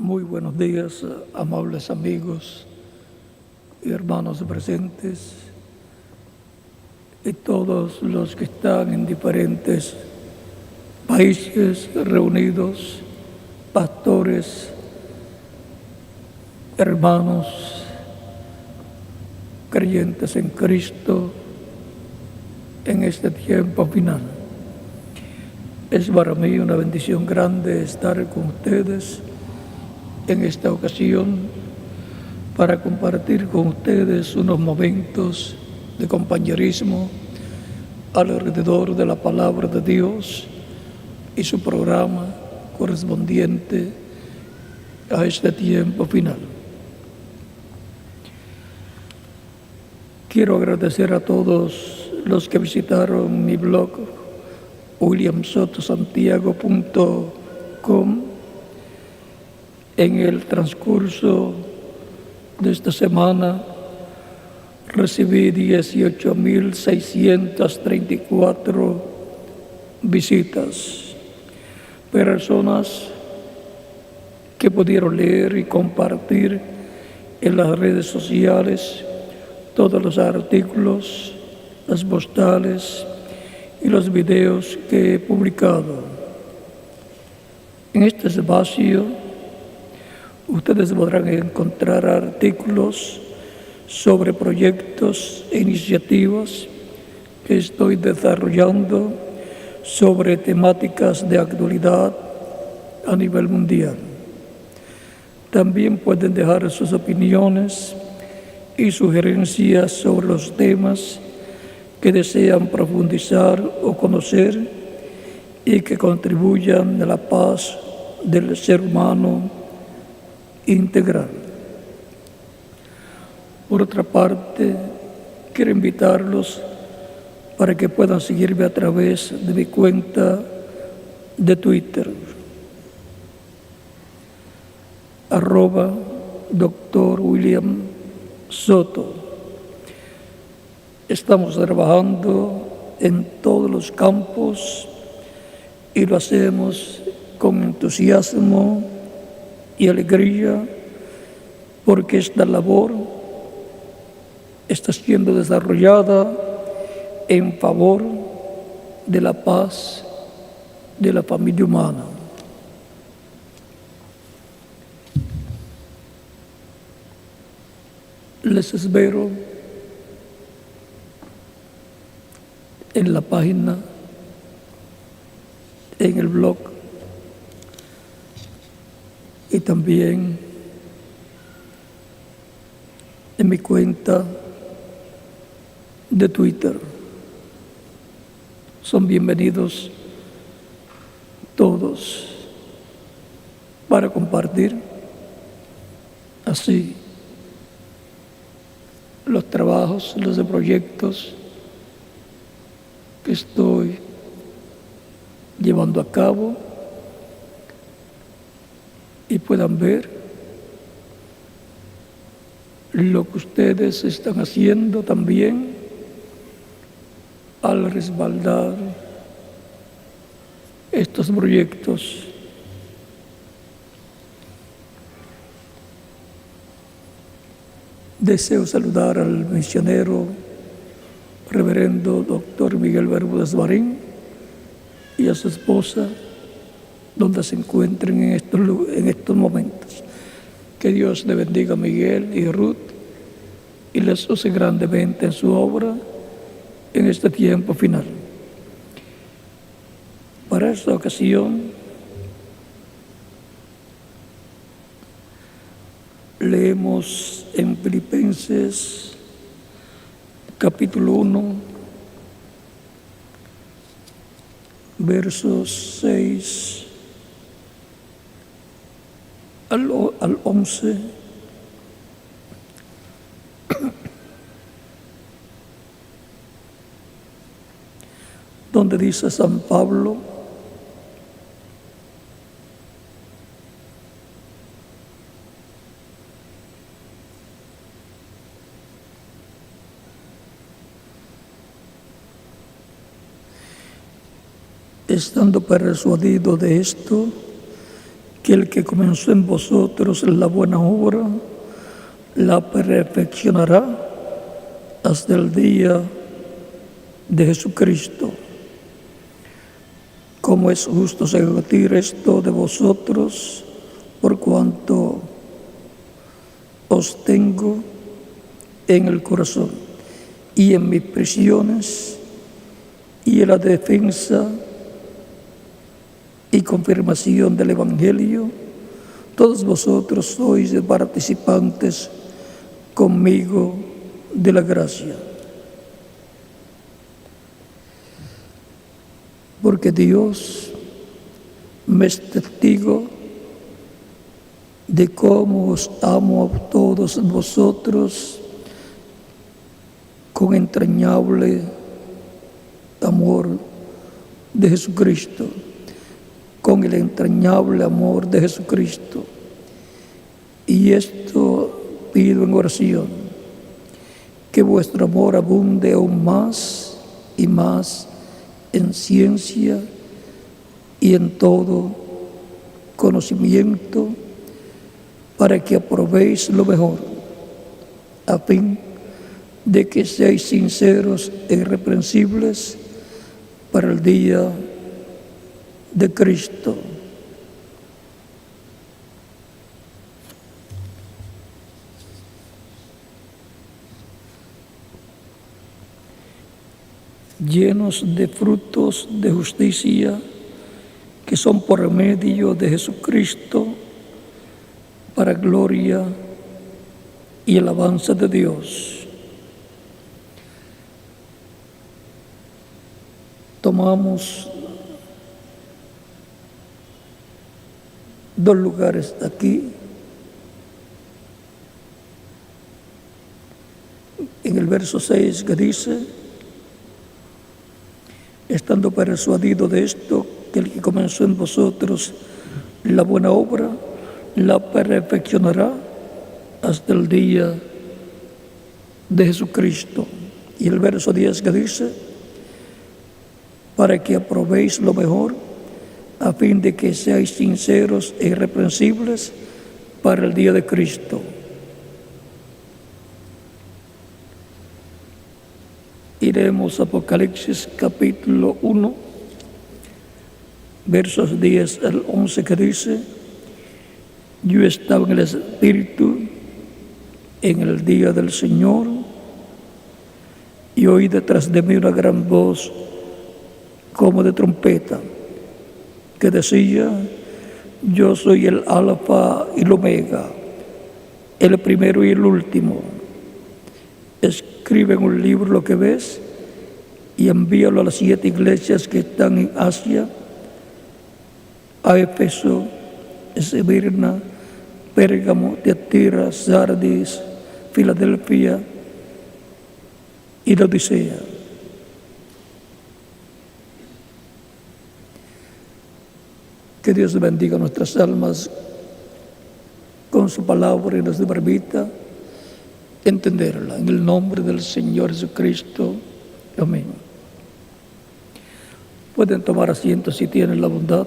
Muy buenos días, amables amigos y hermanos presentes y todos los que están en diferentes países reunidos, pastores, hermanos, creyentes en Cristo en este tiempo final. Es para mí una bendición grande estar con ustedes en esta ocasión para compartir con ustedes unos momentos de compañerismo alrededor de la palabra de Dios y su programa correspondiente a este tiempo final. Quiero agradecer a todos los que visitaron mi blog williamsotosantiago.com. En el transcurso de esta semana recibí 18.634 visitas, personas que pudieron leer y compartir en las redes sociales todos los artículos, las postales y los videos que he publicado. En este espacio ustedes podrán encontrar artículos sobre proyectos e iniciativas que estoy desarrollando sobre temáticas de actualidad a nivel mundial. También pueden dejar sus opiniones y sugerencias sobre los temas que desean profundizar o conocer y que contribuyan a la paz del ser humano integral. Por otra parte, quiero invitarlos para que puedan seguirme a través de mi cuenta de Twitter, @Dr. William Soto. Estamos trabajando en todos los campos y lo hacemos con entusiasmo y alegría, porque esta labor está siendo desarrollada en favor de la paz de la familia humana. Les espero en la página, en el blog y también en mi cuenta de Twitter. Son bienvenidos todos para compartir así los trabajos, los proyectos que estoy llevando a cabo y puedan ver lo que ustedes están haciendo también al respaldar estos proyectos. Deseo saludar al misionero reverendo Dr. Miguel Bermúdez Marín y a su esposa, donde se encuentren en estos momentos. Que Dios le bendiga a Miguel y Ruth y les use grandemente en su obra en este tiempo final. Para esta ocasión leemos en Filipenses capítulo 1, versos 6 al 11, donde dice San Pablo: estando persuadido de esto, que el que comenzó en vosotros la buena obra, la perfeccionará hasta el día de Jesucristo. Como es justo sentir esto de vosotros, por cuanto os tengo en el corazón y en mis prisiones y en la defensa y confirmación del Evangelio, todos vosotros sois participantes conmigo de la gracia. Porque Dios me es testigo de cómo os amo a todos vosotros con entrañable amor de Jesucristo, con el entrañable amor de Jesucristo. Y esto pido en oración, que vuestro amor abunde aún más y más en ciencia y en todo conocimiento, para que aprobéis lo mejor, a fin de que seáis sinceros e irreprensibles para el día de Cristo. Llenos de frutos de justicia que son por medio de Jesucristo, para gloria y alabanza de Dios. Tomamos 2 lugares aquí. En el verso 6 que dice: estando persuadido de esto, que el que comenzó en vosotros la buena obra, la perfeccionará hasta el día de Jesucristo. Y el verso 10 que dice: para que aprobéis lo mejor, a fin de que seáis sinceros e irreprensibles para el día de Cristo. Iremos a Apocalipsis capítulo 1, versos 10 al 11, que dice: yo estaba en el Espíritu en el día del Señor, y oí detrás de mí una gran voz como de trompeta, que decía: yo soy el Alfa y el Omega, el primero y el último. Escribe en un libro lo que ves y envíalo a las 7 iglesias que están en Asia: a Éfeso, Esmirna, Pérgamo, Tiatira, Sardis, Filadelfia y Laodicea. Que Dios bendiga nuestras almas con su palabra y nos permita entenderla. En el nombre del Señor Jesucristo. Amén. Pueden tomar asiento si tienen la bondad.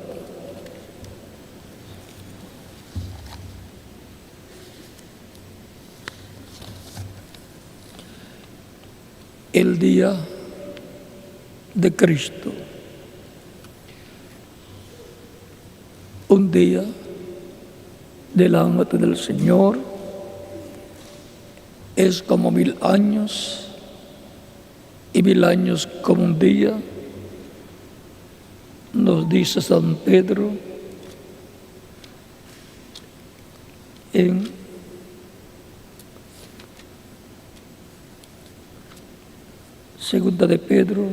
El día de Cristo. Un día delante del Señor es como 1000 años, y 1000 años como un día, nos dice San Pedro en Segunda de Pedro,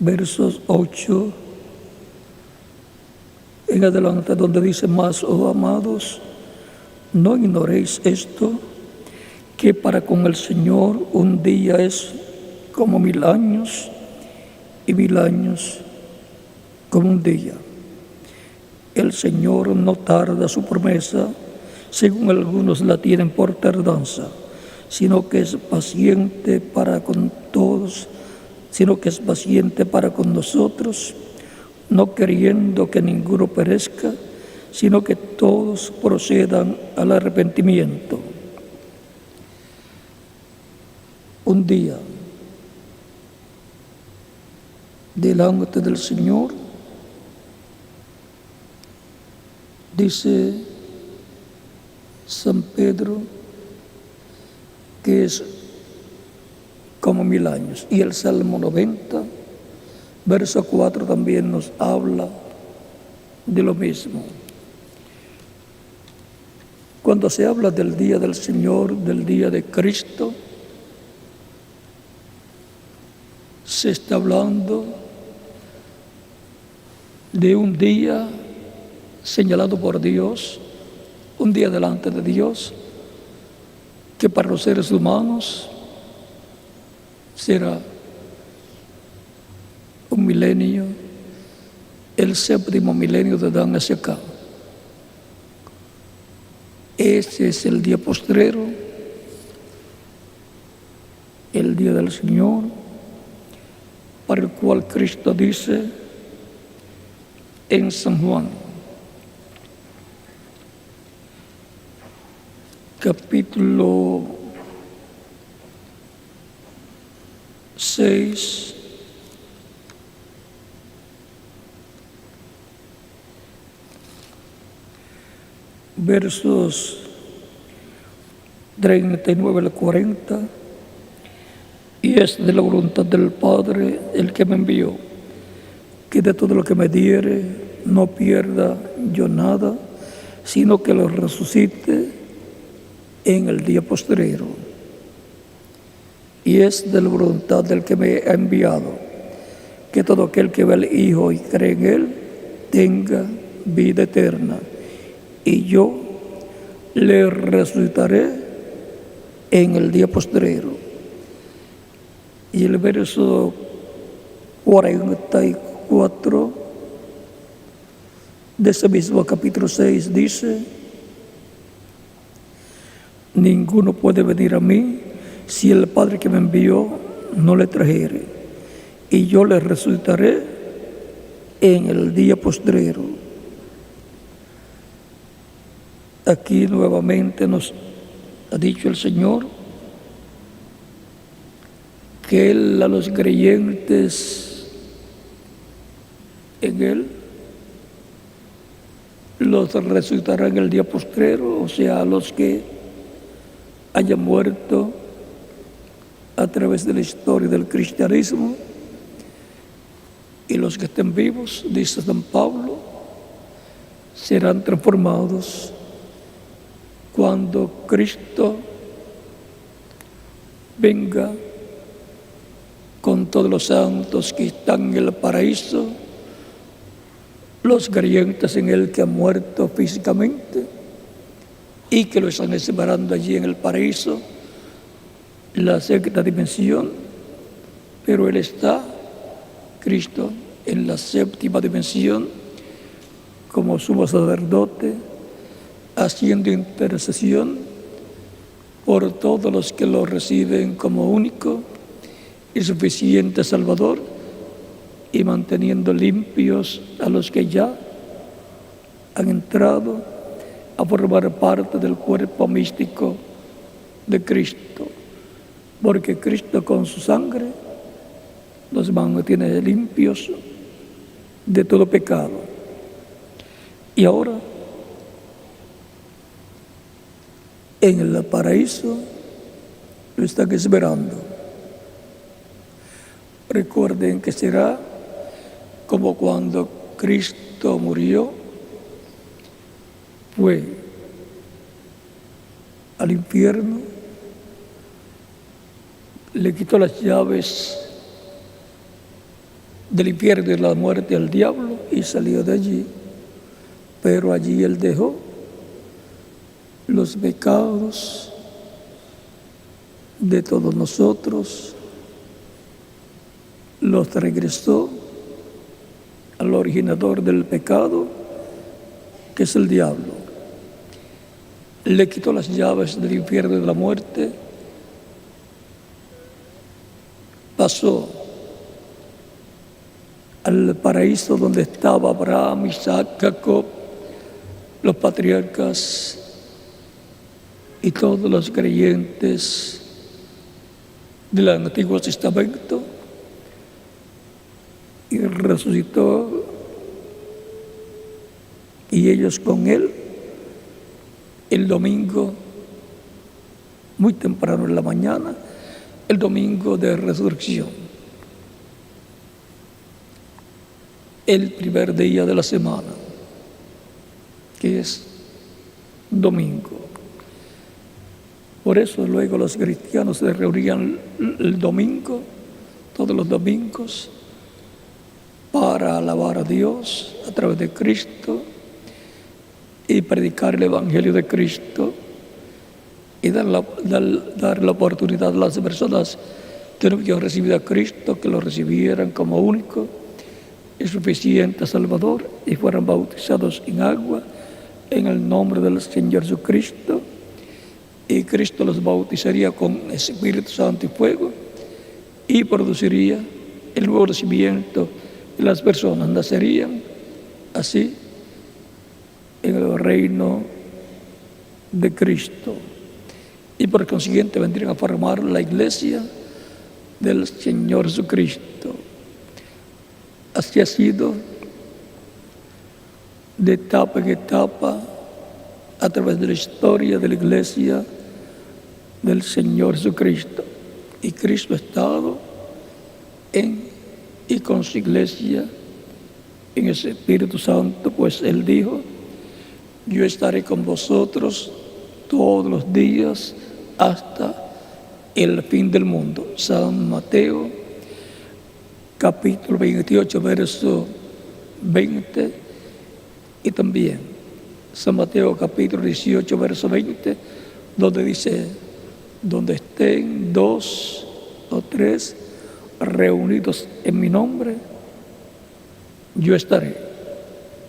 versos 8 en adelante, donde dice: mas, oh amados, no ignoréis esto, que para con el Señor un día es como 1000 años, y 1000 años como un día. El Señor no tarda su promesa, según algunos la tienen por tardanza, sino que es paciente para con todos, sino que es paciente para con nosotros, no queriendo que ninguno perezca, sino que todos procedan al arrepentimiento. Un día, delante del Señor, dice San Pedro que es como 1000 años. Y el Salmo 90, verso 4 también nos habla de lo mismo. Cuando se habla del día del Señor, del día de Cristo, se está hablando de un día señalado por Dios, un día delante de Dios, que para los seres humanos será un milenio, el 7º milenio de Adán hacia acá. Ese es el día postrero, el día del Señor, para el cual Cristo dice en San Juan, capítulo 6, versos 39 al 40, y es de la voluntad del Padre el que me envió, que de todo lo que me diere no pierda yo nada, sino que lo resucite en el día postrero. Y es de la voluntad del que me ha enviado, que todo aquel que ve al Hijo y cree en Él tenga vida eterna, y yo le resucitaré en el día postrero. Y el verso 44 de ese mismo capítulo 6 dice: ninguno puede venir a mí si el Padre que me envió no le trajere, y yo le resucitaré en el día postrero. Aquí nuevamente nos ha dicho el Señor que Él a los creyentes en Él los resucitará en el día postrero, o sea, a los que hayan muerto a través de la historia del cristianismo, y los que estén vivos, dice San Pablo, serán transformados cuando Cristo venga con todos los santos que están en el paraíso, los creyentes en Él que han muerto físicamente y que lo están esperando allí en el paraíso, la 6ª dimensión, pero Él está, Cristo, en la 7ª dimensión como sumo sacerdote, haciendo intercesión por todos los que lo reciben como único y suficiente Salvador, y manteniendo limpios a los que ya han entrado a formar parte del cuerpo místico de Cristo, porque Cristo con su sangre nos mantiene limpios de todo pecado. Y ahora, en el paraíso, lo están esperando. Recuerden que será como cuando Cristo murió, fue al infierno, le quitó las llaves del infierno y de la muerte al diablo y salió de allí, pero allí Él dejó los pecados de todos nosotros, los regresó al originador del pecado, que es el diablo. le quitó las llaves del infierno y de la muerte, pasó al paraíso donde estaba Abraham, Isaac, Jacob, los patriarcas y todos los creyentes del Antiguo Testamento, y resucitó, y ellos con él, el domingo, muy temprano en la mañana, el domingo de resurrección, el primer día de la semana, que es domingo. Por eso luego los cristianos se reunían el domingo, todos los domingos, para alabar a Dios a través de Cristo y predicar el Evangelio de Cristo y dar la oportunidad a las personas que no habían recibido a Cristo, que lo recibieran como único y suficiente Salvador y fueran bautizados en agua en el nombre del Señor Jesucristo, y Cristo los bautizaría con Espíritu Santo y fuego y produciría el nuevo nacimiento, y las personas nacerían así en el reino de Cristo, y por consiguiente vendrían a formar la iglesia del Señor Jesucristo. Así ha sido de etapa en etapa a través de la historia de la iglesia del Señor Jesucristo, y Cristo ha estado en y con su iglesia en ese Espíritu Santo, pues Él dijo: yo estaré con vosotros todos los días hasta el fin del mundo. San Mateo, capítulo 28, verso 20, y también San Mateo, capítulo 18, verso 20, donde dice: donde estén 2 o 3 reunidos en mi nombre, yo estaré.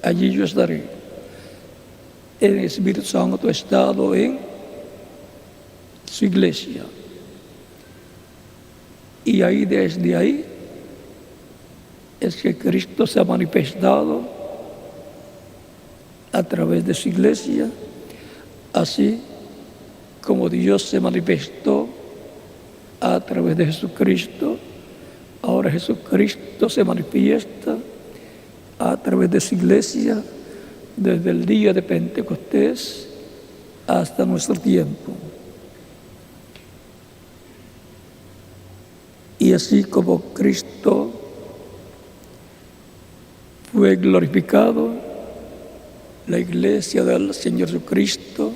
Allí yo estaré. El Espíritu Santo ha estado en su iglesia. Y ahí, desde ahí, es que Cristo se ha manifestado a través de su iglesia, así como Dios se manifestó a través de Jesucristo. Ahora Jesucristo se manifiesta a través de su iglesia desde el día de Pentecostés hasta nuestro tiempo. Y así como Cristo fue glorificado, la iglesia del Señor Jesucristo,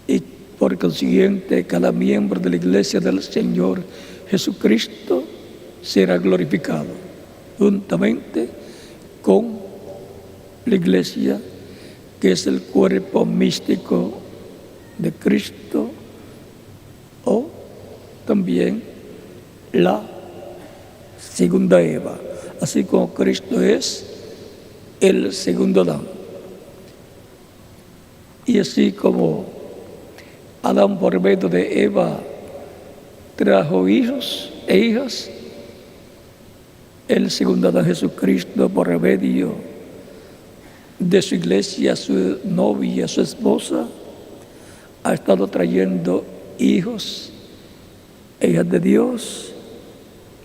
y por consiguiente cada miembro de la iglesia del Señor Jesucristo será glorificado juntamente con la iglesia, que es el cuerpo místico de Cristo, o también la segunda Eva, así como Cristo es el segundo Adán. Y así como Adán por medio de Eva trajo hijos e hijas, el segundo Adán, Jesucristo, por medio de su iglesia, su novia, su esposa, ha estado trayendo hijos e hijas de Dios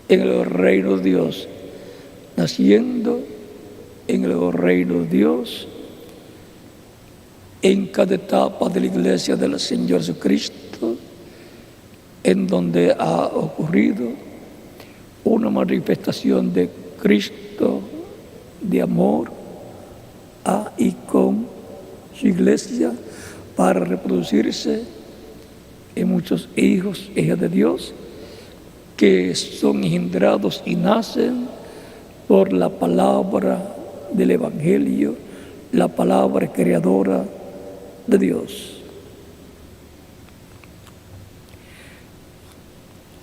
en el reino de Dios, naciendo en el reino de Dios en cada etapa de la iglesia del Señor Jesucristo, en donde ha ocurrido una manifestación de Cristo de amor a y con su iglesia para reproducirse en muchos hijos e hijas de Dios que son engendrados y nacen por la palabra del Evangelio, la palabra creadora de Dios.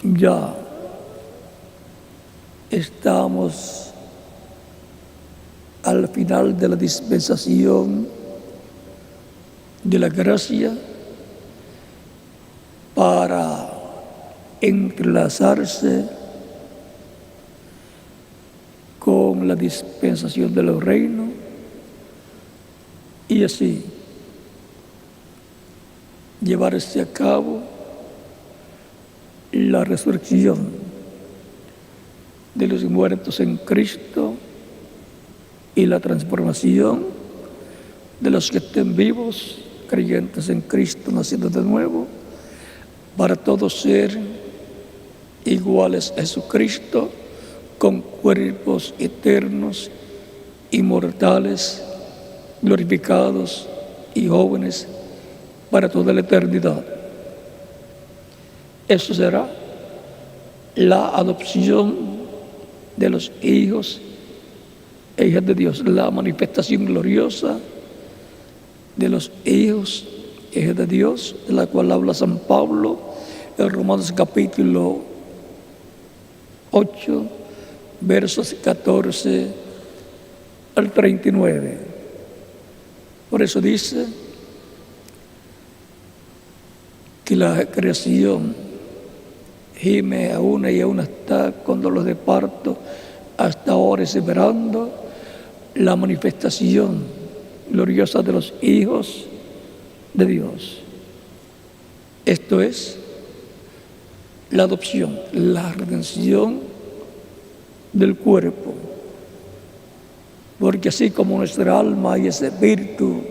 Ya estamos al final de la dispensación de la gracia para entrelazarse con la dispensación de los reinos y así llevarse a cabo la resurrección de los muertos en Cristo y la transformación de los que estén vivos, creyentes en Cristo, nacidos de nuevo, para todos ser iguales a Jesucristo, con cuerpos eternos, inmortales, glorificados y jóvenes para toda la eternidad. Eso será la adopción de los hijos e hijas de Dios, la manifestación gloriosa de los hijos e hijas de Dios, de la cual habla San Pablo en Romanos capítulo 8, versos 14 al 39. Por eso dice que la creación gime a una y a una está con dolor de parto, hasta ahora esperando la manifestación gloriosa de los hijos de Dios. Esto es la adopción, la redención del cuerpo. Porque así como nuestra alma y ese espíritu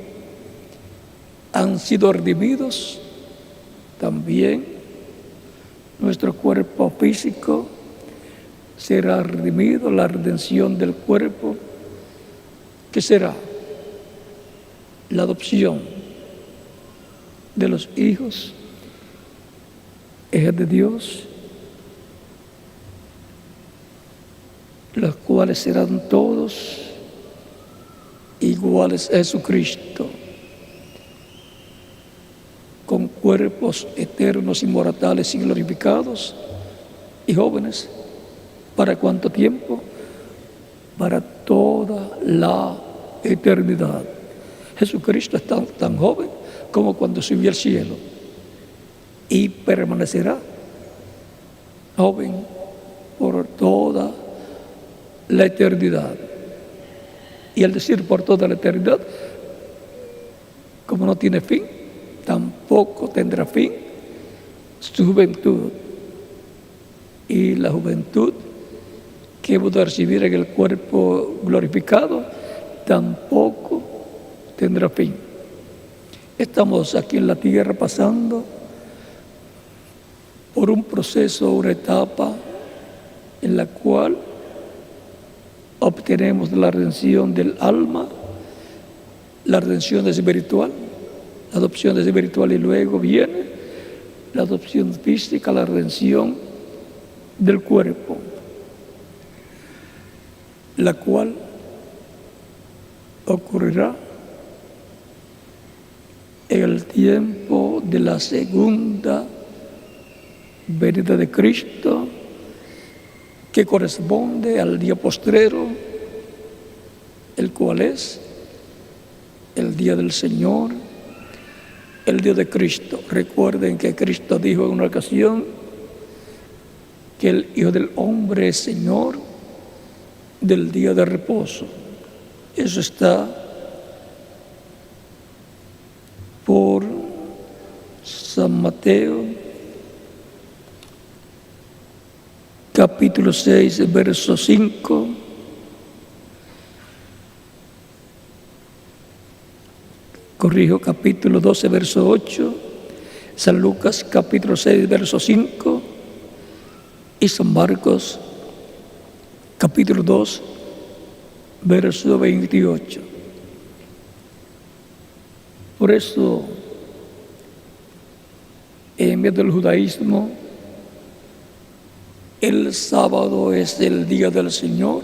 han sido redimidos, también nuestro cuerpo físico será redimido, la redención del cuerpo, que será la adopción de los hijos, hijas de Dios, los cuales serán todos iguales a Jesucristo, con cuerpos eternos, inmortales y glorificados, y jóvenes. ¿Para cuánto tiempo? Para toda la eternidad. Jesucristo es tan joven como cuando subió al cielo y permanecerá joven por toda la eternidad. Y al decir por toda la eternidad, como no tiene fin, tampoco tendrá fin su juventud. Y la juventud que hemos de recibir en el cuerpo glorificado tampoco tendrá fin. Estamos aquí en la tierra pasando por un proceso, una etapa en la cual obtenemos la redención del alma, la redención espiritual, la adopción espiritual, y luego viene la adopción física, la redención del cuerpo, la cual ocurrirá en el tiempo de la segunda venida de Cristo, que corresponde al día postrero, el cual es el día del Señor, el día de Cristo. Recuerden que Cristo dijo en una ocasión que el Hijo del Hombre es Señor del día de reposo. Eso está por San Mateo capítulo 6, verso 5, capítulo 12, verso 8, San Lucas capítulo 6, verso 5, y San Marcos capítulo 2, verso 28. Por eso, en medio del judaísmo, el sábado es el día del Señor.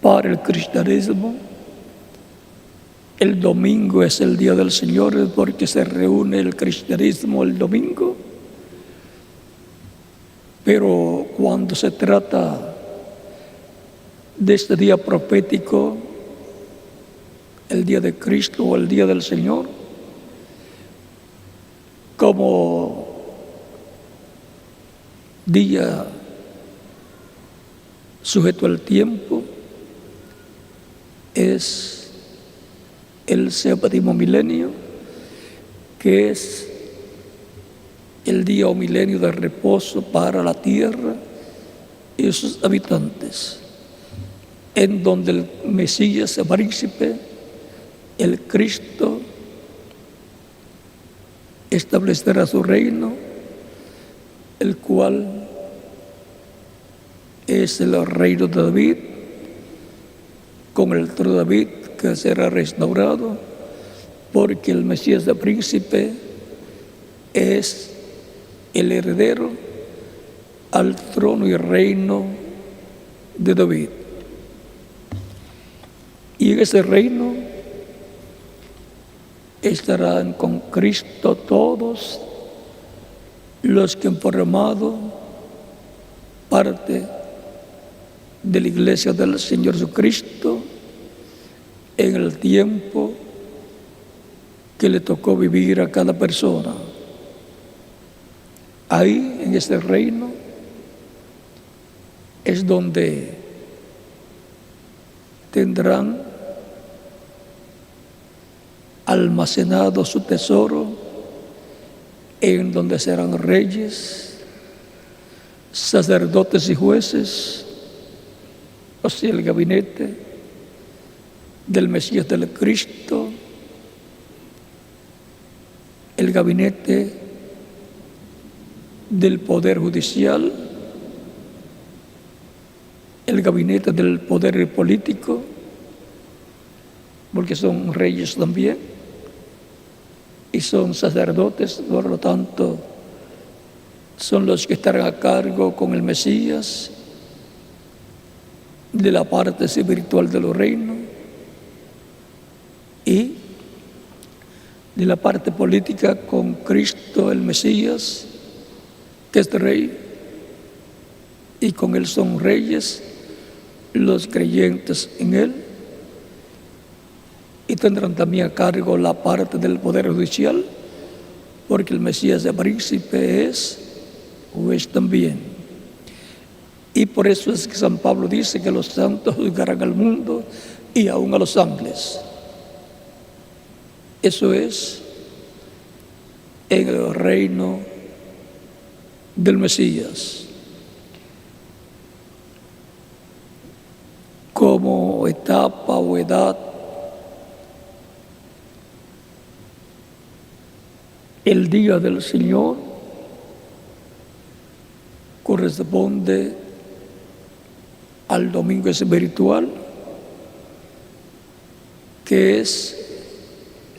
Para el cristianismo, el domingo es el día del Señor, porque se reúne el cristianismo el domingo. Pero cuando se trata de este día profético, el día de Cristo o el día del Señor como día sujeto al tiempo, es el séptimo milenio, que es el día o milenio de reposo para la tierra y sus habitantes, en donde el Mesías, el príncipe, el Cristo, establecerá su reino, el cual es el reino de David, con el trono de David que será restaurado, porque el Mesías del príncipe es el heredero al trono y reino de David. Y en ese reino estarán con Cristo todos los que han formado parte de la iglesia del Señor Jesucristo en el tiempo que le tocó vivir a cada persona. Ahí, en ese reino, es donde tendrán almacenado su tesoro, en donde serán reyes, sacerdotes y jueces, o sea, el gabinete del Mesías del Cristo, el gabinete del poder judicial, el gabinete del poder político, porque son reyes también, y son sacerdotes, por lo tanto, son los que estarán a cargo con el Mesías de la parte espiritual de los reinos y de la parte política con Cristo el Mesías, que es rey, y con él son reyes los creyentes en él, y tendrán también a cargo la parte del poder judicial, porque el Mesías el príncipe es juez también. Y por eso es que San Pablo dice que los santos juzgarán al mundo y aún a los ángeles. Eso es en el reino del Mesías. Como etapa o edad, el día del Señor corresponde al domingo espiritual, que es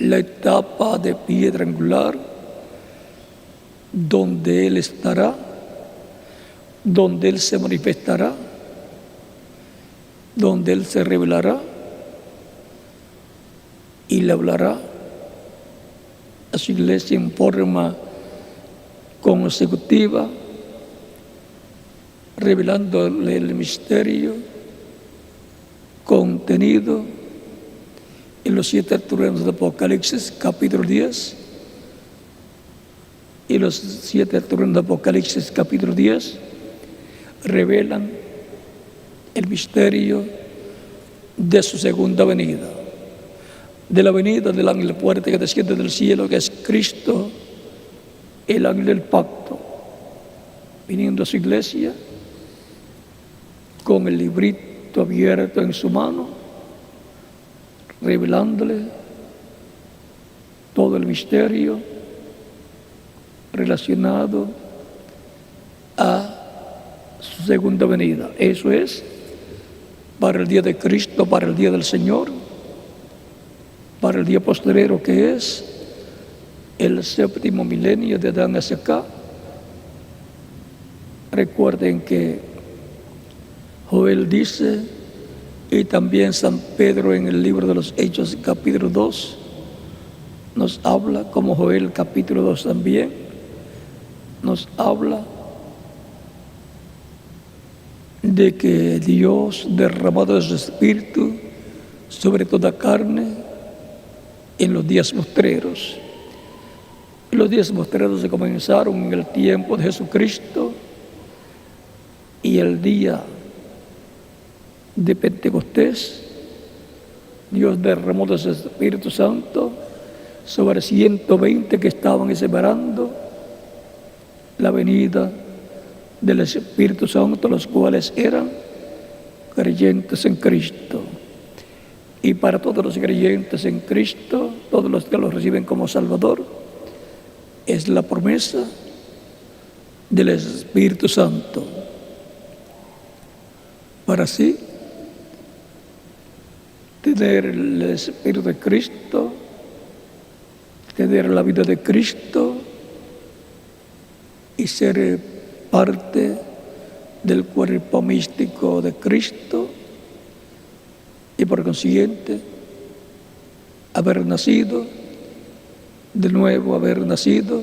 la etapa de piedra angular, donde Él estará, donde Él se manifestará, donde Él se revelará y le hablará a su iglesia en forma consecutiva, revelándole el misterio contenido en los 7 truenos de Apocalipsis, capítulo 10, y los 7 truenos de Apocalipsis, capítulo 10, revelan el misterio de su segunda venida, de la venida del ángel fuerte que desciende del cielo, que es Cristo, el ángel del pacto, viniendo a su iglesia con el librito abierto en su mano, revelándole todo el misterio relacionado a su segunda venida. Eso es para el día de Cristo, para el día del Señor, para el día postrero, que es el séptimo milenio de Adán hacia acá. Recuerden que Joel dice, y también San Pedro en el libro de los Hechos, capítulo 2, nos habla, como Joel capítulo 2 también, nos habla de que Dios derramado de su Espíritu sobre toda carne los días postreros. Los días postreros se comenzaron en el tiempo de Jesucristo y el día de Pentecostés, Dios derramó de su Espíritu Santo sobre 120 que estaban esperando la venida del Espíritu Santo, los cuales eran creyentes en Cristo. Y para todos los creyentes en Cristo, todos los que lo reciben como Salvador, es la promesa del Espíritu Santo. Para así tener el Espíritu de Cristo, tener la vida de Cristo y ser parte del cuerpo místico de Cristo y por consiguiente haber nacido de nuevo, haber nacido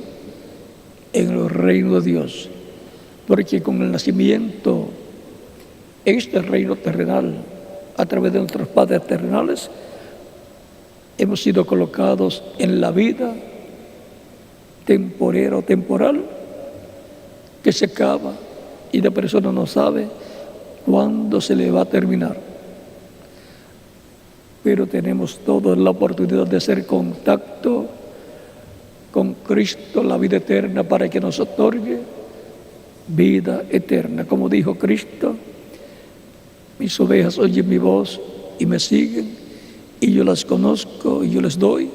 en el reino de Dios, porque con el nacimiento en este reino terrenal, a través de nuestros padres terrenales, hemos sido colocados en la vida temporera o temporal que se acaba y la persona no sabe cuándo se le va a terminar. Pero tenemos toda la oportunidad de hacer contacto con Cristo, la vida eterna, para que nos otorgue vida eterna. Como dijo Cristo, mis ovejas oyen mi voz y me siguen, y yo las conozco y yo les doy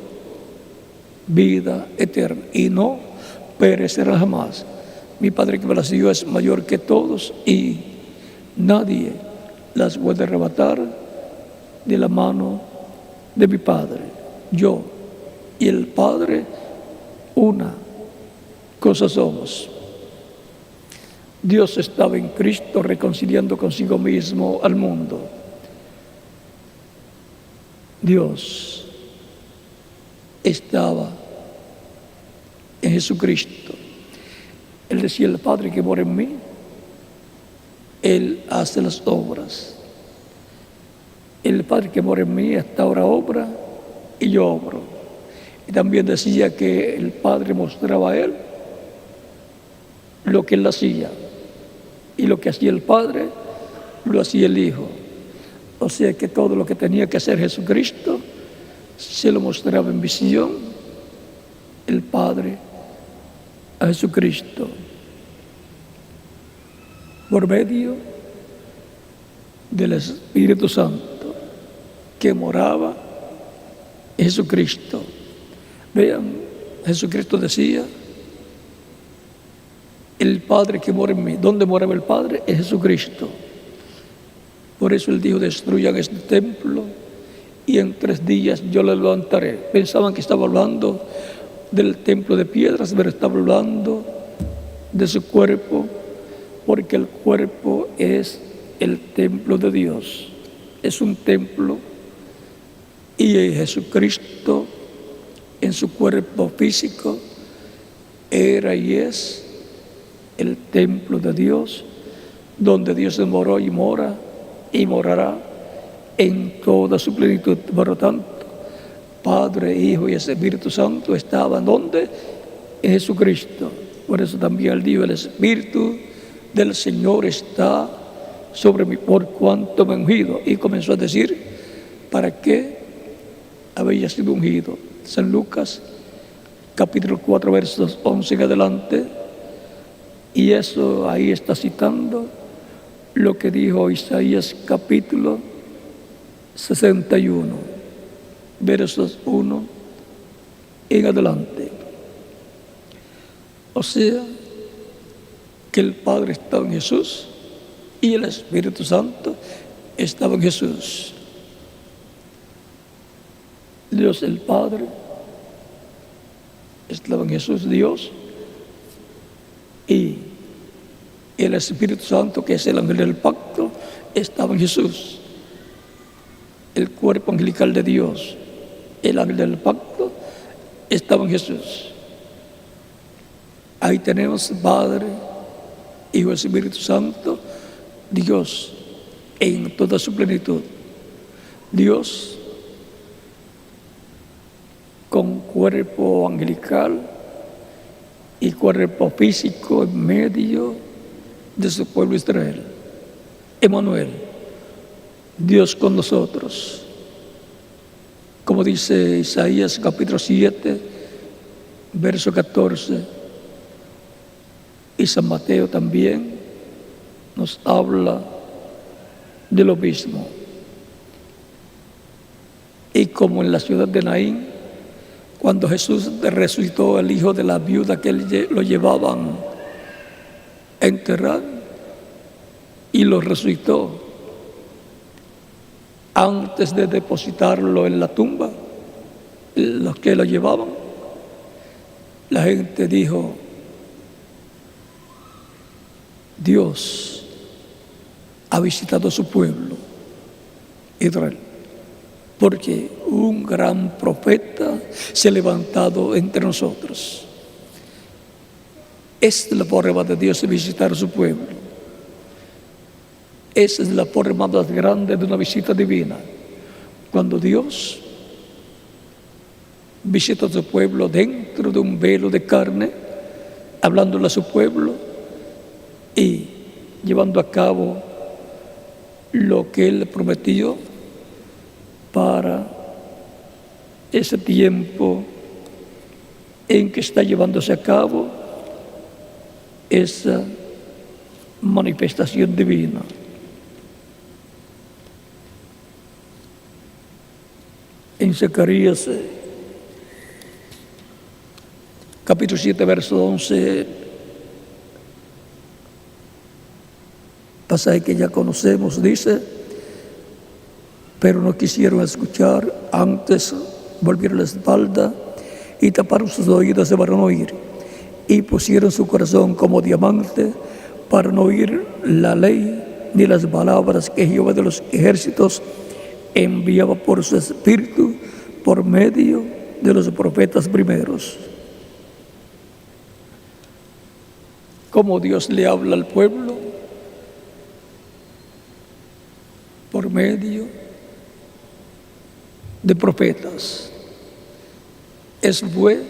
vida eterna, y no perecerá jamás. Mi Padre que me las dio es mayor que todos, y nadie las puede arrebatar de la mano de mi Padre. Yo y el Padre, una cosa somos. Dios estaba en Cristo reconciliando consigo mismo al mundo. Dios estaba en Jesucristo. Él decía: el Padre que mora en mí, Él hace las obras. El Padre que mora en mí hasta ahora obra y yo obro. Y también decía que el Padre mostraba a Él lo que Él hacía. Y lo que hacía el Padre, lo hacía el Hijo. O sea que todo lo que tenía que hacer Jesucristo, se lo mostraba en visión el Padre a Jesucristo. Por medio del Espíritu Santo que moraba en Jesucristo. Vean, Jesucristo decía: el Padre que mora en mí. ¿Dónde moraba el Padre? En Jesucristo. Por eso Él dijo: destruyan este templo y en 3 días yo lo levantaré. Pensaban que estaba hablando del templo de piedras, pero estaba hablando de su cuerpo, porque el cuerpo es el templo de Dios. Es un templo, y Jesucristo en su cuerpo físico era y es el templo de Dios, donde Dios moró y mora y morará en toda su plenitud. Por lo tanto, Padre, Hijo y Espíritu Santo estaban ¿dónde? En Jesucristo. Por eso también Él dijo: el Espíritu del Señor está sobre mí, por cuanto me ha ungido. Y comenzó a decir para qué había sido ungido. San Lucas, capítulo 4, versos 11 en adelante. Y eso ahí está citando lo que dijo Isaías capítulo 61, versos 1 en adelante. O sea, que el Padre estaba en Jesús y el Espíritu Santo estaba en Jesús. Dios el Padre estaba en Jesús, Dios, y el Espíritu Santo, que es el ángel del pacto, estaba en Jesús. El cuerpo angelical de Dios, el ángel del pacto, estaba en Jesús. Ahí tenemos Padre, Hijo, Espíritu Santo, Dios en toda su plenitud. Dios con cuerpo angelical y cuerpo físico en medio de su pueblo Israel. Emmanuel, Dios con nosotros. Como dice Isaías capítulo 7, verso 14, y San Mateo también nos habla de lo mismo. Y como en la ciudad de Naín, cuando Jesús resucitó al hijo de la viuda que lo llevaban a enterrar y lo resucitó, antes de depositarlo en la tumba, los que lo llevaban, la gente dijo: Dios ha visitado su pueblo, Israel, porque un gran profeta se ha levantado entre nosotros. Esta es la forma de Dios de visitar a su pueblo. Esa es la forma más grande de una visita divina. Cuando Dios visita a su pueblo dentro de un velo de carne, hablándole a su pueblo y llevando a cabo lo que Él prometió para ese tiempo en que está llevándose a cabo esa manifestación divina. En Zacarías capítulo 7, verso 11, pasaje que ya conocemos, dice: pero no quisieron escuchar, antes volvieron la espalda y taparon sus oídos para no oír, y pusieron su corazón como diamante para no oír la ley ni las palabras que Jehová de los ejércitos enviaba por su espíritu por medio de los profetas primeros. ¿Cómo Dios le habla al pueblo? Por medio de profetas. Eso fue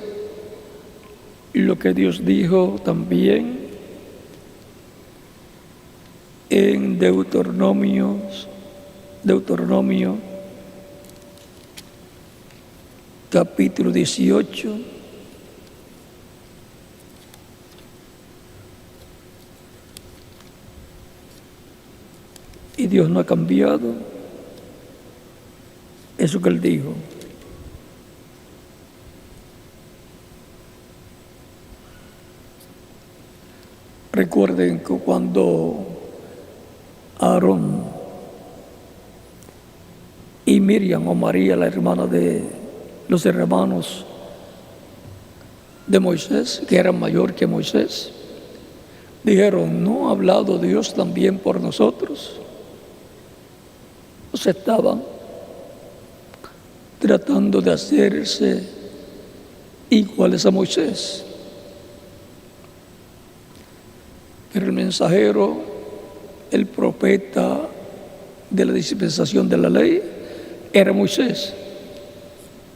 lo que Dios dijo también en Deuteronomio capítulo 18, y Dios no ha cambiado eso que Él dijo. Recuerden que cuando Aarón y Miriam o María, la hermana de los hermanos de Moisés, que eran mayor que Moisés, dijeron: ¿no ha hablado Dios también por nosotros? Se estaban tratando de hacerse iguales a Moisés. Pero el mensajero, el profeta de la dispensación de la ley, era Moisés.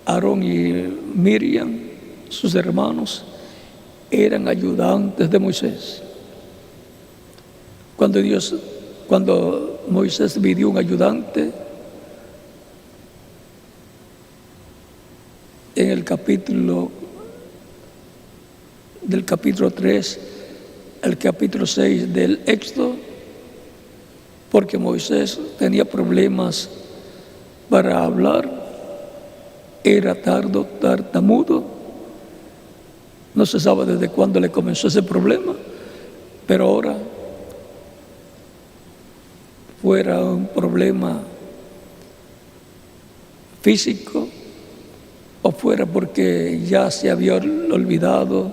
Aarón y Miriam, sus hermanos, eran ayudantes de Moisés. Cuando Moisés pidió un ayudante, en el capítulo 3, el capítulo 6 del Éxodo, porque Moisés tenía problemas para hablar, era tartamudo, no se sabe desde cuándo le comenzó ese problema, pero ahora fuera un problema físico o fuera porque ya se había olvidado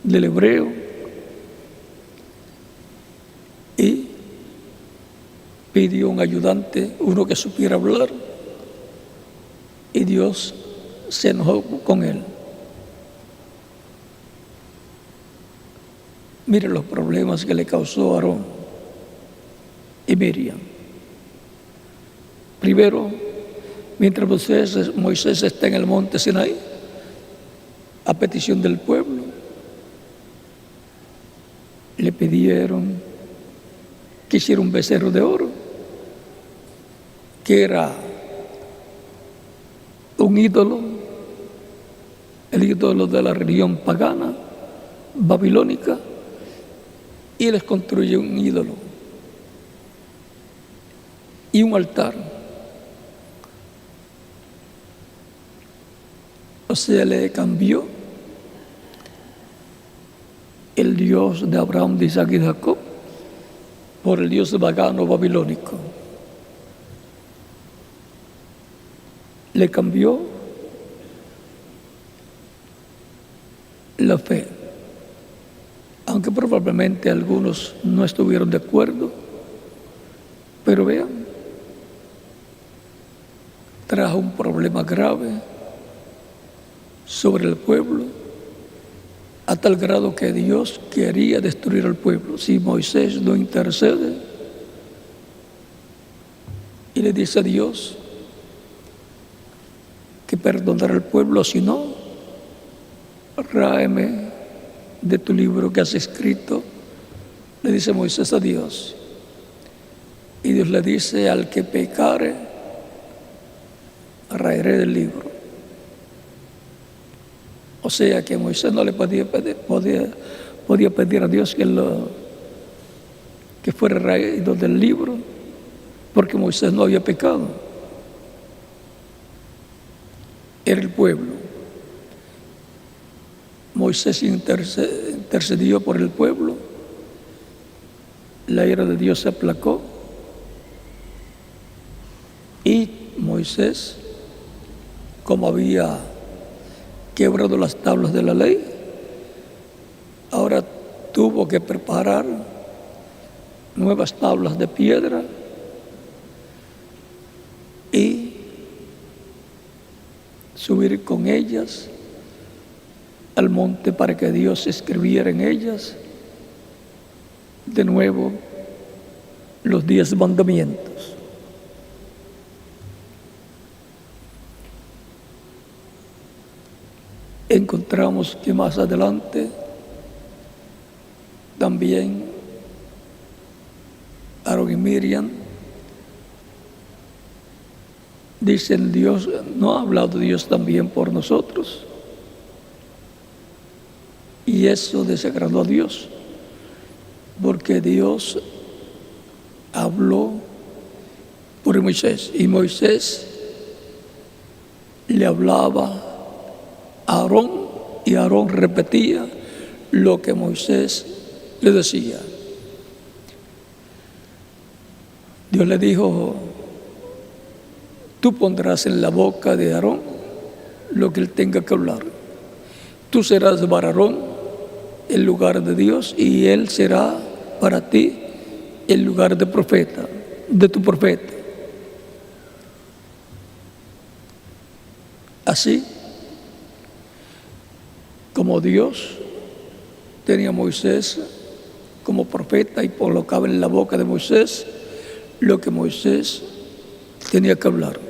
del hebreo y pidió un ayudante, uno que supiera hablar, y Dios se enojó con él. Mire los problemas que le causó Aarón y Miriam. Primero, mientras Moisés está en el monte Sinaí, a petición del pueblo, le pidieron que hiciera un becerro de oro, que era un ídolo, el ídolo de la religión pagana, babilónica, y les construye un ídolo y un altar. O sea, le cambió el Dios de Abraham, de Isaac y de Jacob por el Dios pagano babilónico. Le cambió la fe, aunque probablemente algunos no estuvieron de acuerdo, pero vean, trajo un problema grave sobre el pueblo, a tal grado que Dios quería destruir al pueblo. Si Moisés no intercede y le dice a Dios que perdonará al pueblo, si no, ráeme de tu libro que has escrito, le dice Moisés a Dios. Y Dios le dice: al que pecare, raeré del libro. O sea que Moisés no le podía pedir a Dios que fuera raído del libro, porque Moisés no había pecado. Era el pueblo. Moisés intercedió por el pueblo, la ira de Dios se aplacó y Moisés, como había quebrado las tablas de la ley, ahora tuvo que preparar nuevas tablas de piedra y subir con ellas al monte para que Dios escribiera en ellas de nuevo los 10 mandamientos. Encontramos que más adelante también Aarón y Miriam dicen: Dios, ¿no ha hablado Dios también por nosotros? Y eso desagradó a Dios, porque Dios habló por Moisés y Moisés le hablaba a Aarón y Aarón repetía lo que Moisés le decía. Dios le dijo: tú pondrás en la boca de Aarón lo que él tenga que hablar. Tú serás para Aarón el lugar de Dios y él será para ti el lugar de profeta, de tu profeta. Así como Dios tenía a Moisés como profeta y colocaba en la boca de Moisés lo que Moisés tenía que hablar.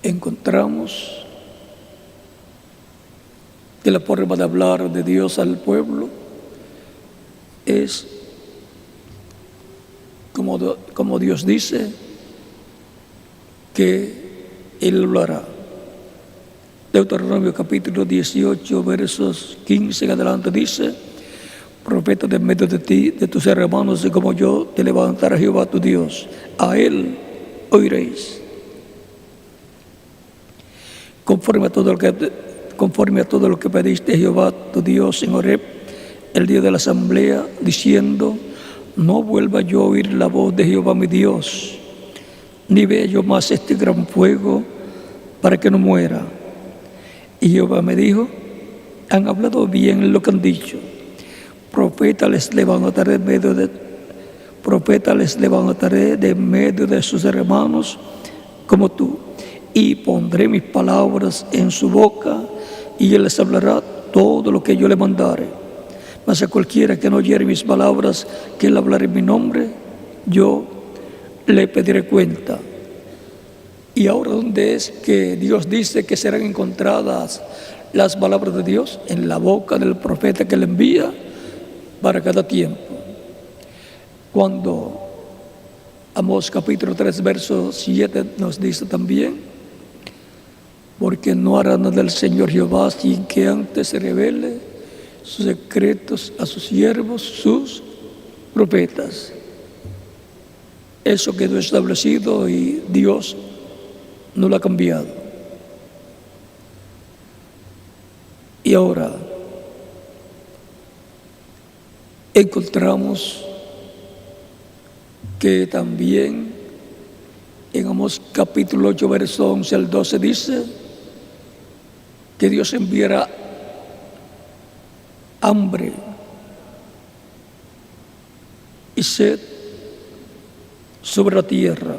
Encontramos que la forma de hablar de Dios al pueblo es como Dios dice que Él hablará. Deuteronomio capítulo 18, versos 15 en adelante dice: profeta de medio de ti, de tus hermanos, y como yo, te levantará Jehová tu Dios. A Él oiréis. Conforme a todo lo que pediste a Jehová tu Dios en Horeb, el día de la asamblea, diciendo: no vuelva yo a oír la voz de Jehová mi Dios, ni vea yo más este gran fuego, para que no muera. Y Jehová me dijo: han hablado bien lo que han dicho. Profeta les levantaré de medio de sus hermanos como tú, y pondré mis palabras en su boca, y él les hablará todo lo que yo le mandare. Mas a cualquiera que no oyere mis palabras, que él hablará en mi nombre, yo le pediré cuenta. Y ahora, ¿dónde es que Dios dice que serán encontradas las palabras de Dios? En la boca del profeta que le envía para cada tiempo. Cuando Amós capítulo 3, verso 7 nos dice también: porque no hará nada el Señor Jehová sin que antes se revele sus secretos a sus siervos, sus profetas. Eso quedó establecido y Dios no lo ha cambiado. Y ahora encontramos que también en Amós capítulo 8, verso 11 al 12 dice que Dios enviará hambre y sed sobre la tierra.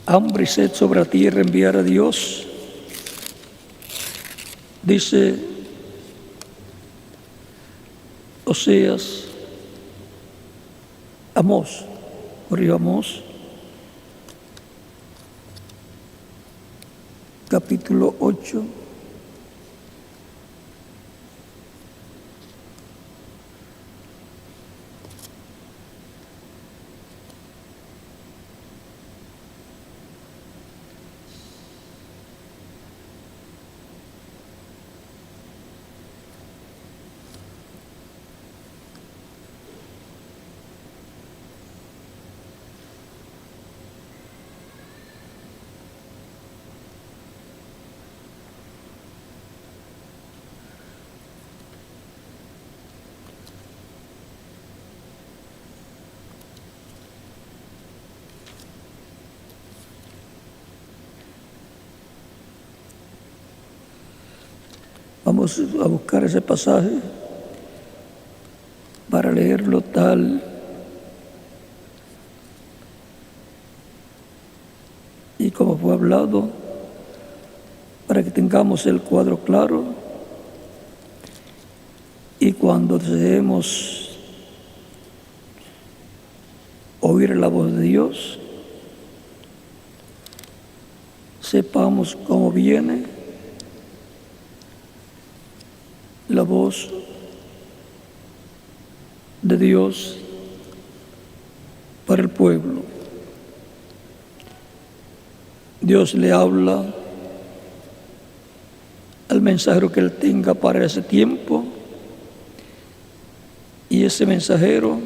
Hambre y sed sobre la tierra enviará Dios. Dice Oseas, Amós, capítulo 8. Vamos a buscar ese pasaje para leerlo tal y como fue hablado, para que tengamos el cuadro claro y cuando deseemos oír la voz de Dios, sepamos cómo viene la voz de Dios para el pueblo. Dios le habla al mensajero que él tenga para ese tiempo, y ese mensajero,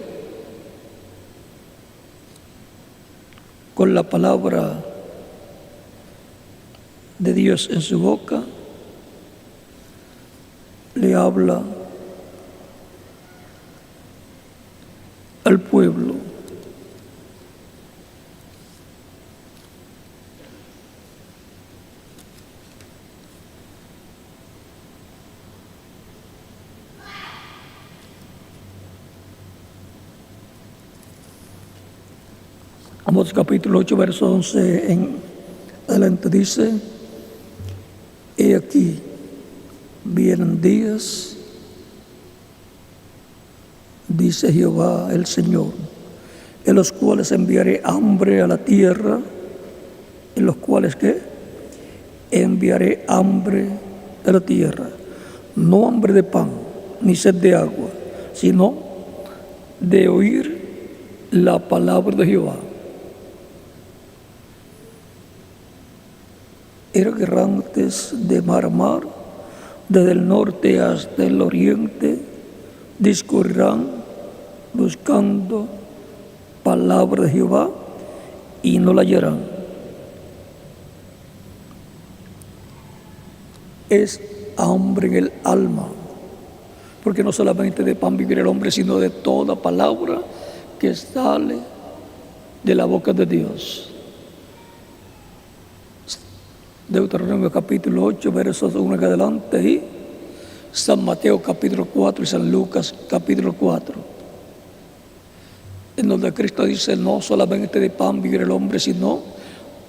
con la palabra de Dios en su boca, le habla al pueblo. Amós capítulo 8, verso 11 en adelante dice: he aquí, vienen días, dice Jehová el Señor, en los cuales enviaré hambre a la tierra, en los cuales ¿qué? Enviaré hambre a la tierra, no hambre de pan, ni sed de agua, sino de oír la palabra de Jehová. Errantes de mar a mar, desde el norte hasta el oriente, discurrirán buscando palabra de Jehová y no la hallarán. Es hambre en el alma, porque no solamente de pan vivirá el hombre, sino de toda palabra que sale de la boca de Dios. Deuteronomio capítulo 8, versos 1 en adelante, y San Mateo capítulo 4 y San Lucas capítulo 4, en donde Cristo dice: no solamente de pan vivirá el hombre, sino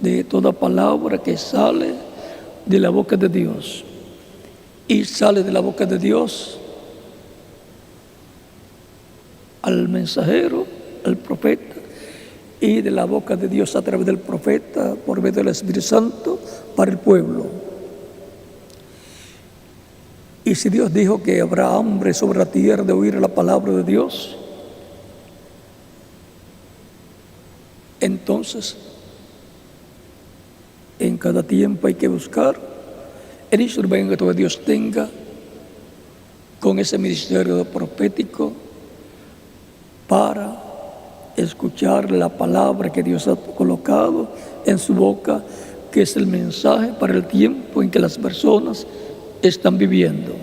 de toda palabra que sale de la boca de Dios. Y sale de la boca de Dios al mensajero, al profeta, y de la boca de Dios a través del profeta, por medio del Espíritu Santo, para el pueblo. Y si Dios dijo que habrá hambre sobre la tierra de oír la palabra de Dios, entonces en cada tiempo hay que buscar el instrumento que Dios tenga con ese ministerio profético para escuchar la palabra que Dios ha colocado en su boca, que es el mensaje para el tiempo en que las personas están viviendo.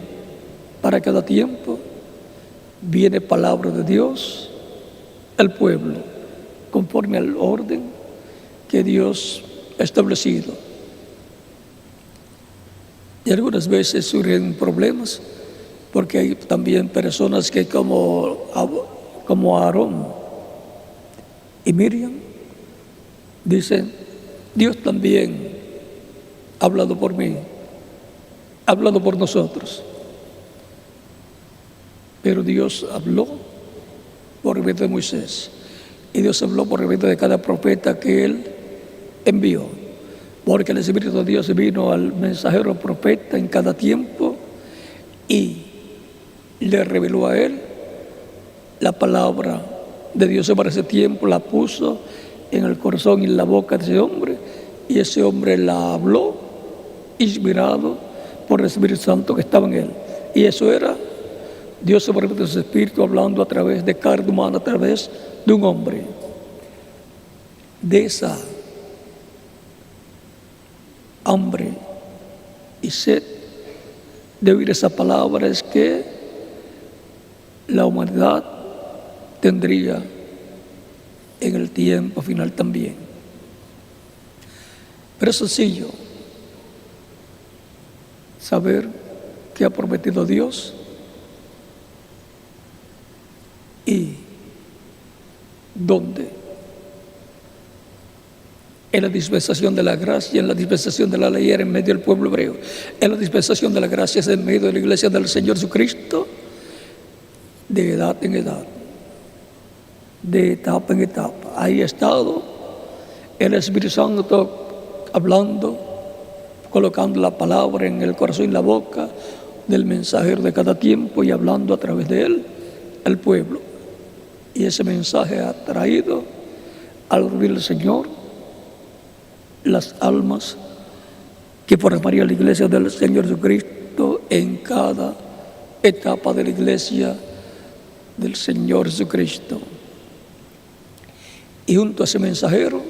Para cada tiempo viene palabra de Dios al pueblo, conforme al orden que Dios ha establecido. Y algunas veces surgen problemas, porque hay también personas que como Aarón y Miriam dicen: Dios también ha hablado por mí, ha hablado por nosotros. Pero Dios habló por medio de Moisés, y Dios habló por medio de cada profeta que Él envió, porque el Espíritu de Dios vino al mensajero profeta en cada tiempo y le reveló a él la palabra de Dios. Para ese tiempo la puso en el corazón y en la boca de ese hombre, y ese hombre la habló inspirado por el Espíritu Santo que estaba en él. Y eso era Dios por medio de su Espíritu hablando a través de carne humana, a través de un hombre. De esa hambre y sed de oír esa palabra es que la humanidad tendría en el tiempo final también. Pero es sencillo saber qué ha prometido Dios y dónde. En la dispensación de la gracia, en la dispensación de la ley era en medio del pueblo hebreo. En la dispensación de la gracia es en medio de la iglesia del Señor Jesucristo, de edad en edad, de etapa en etapa. Ahí ha estado el Espíritu Santo hablando, colocando la palabra en el corazón y la boca del mensajero de cada tiempo y hablando a través de él al pueblo. Y ese mensaje ha traído al oír del Señor las almas que formaría la iglesia del Señor Jesucristo en cada etapa de la iglesia del Señor Jesucristo. Y junto a ese mensajero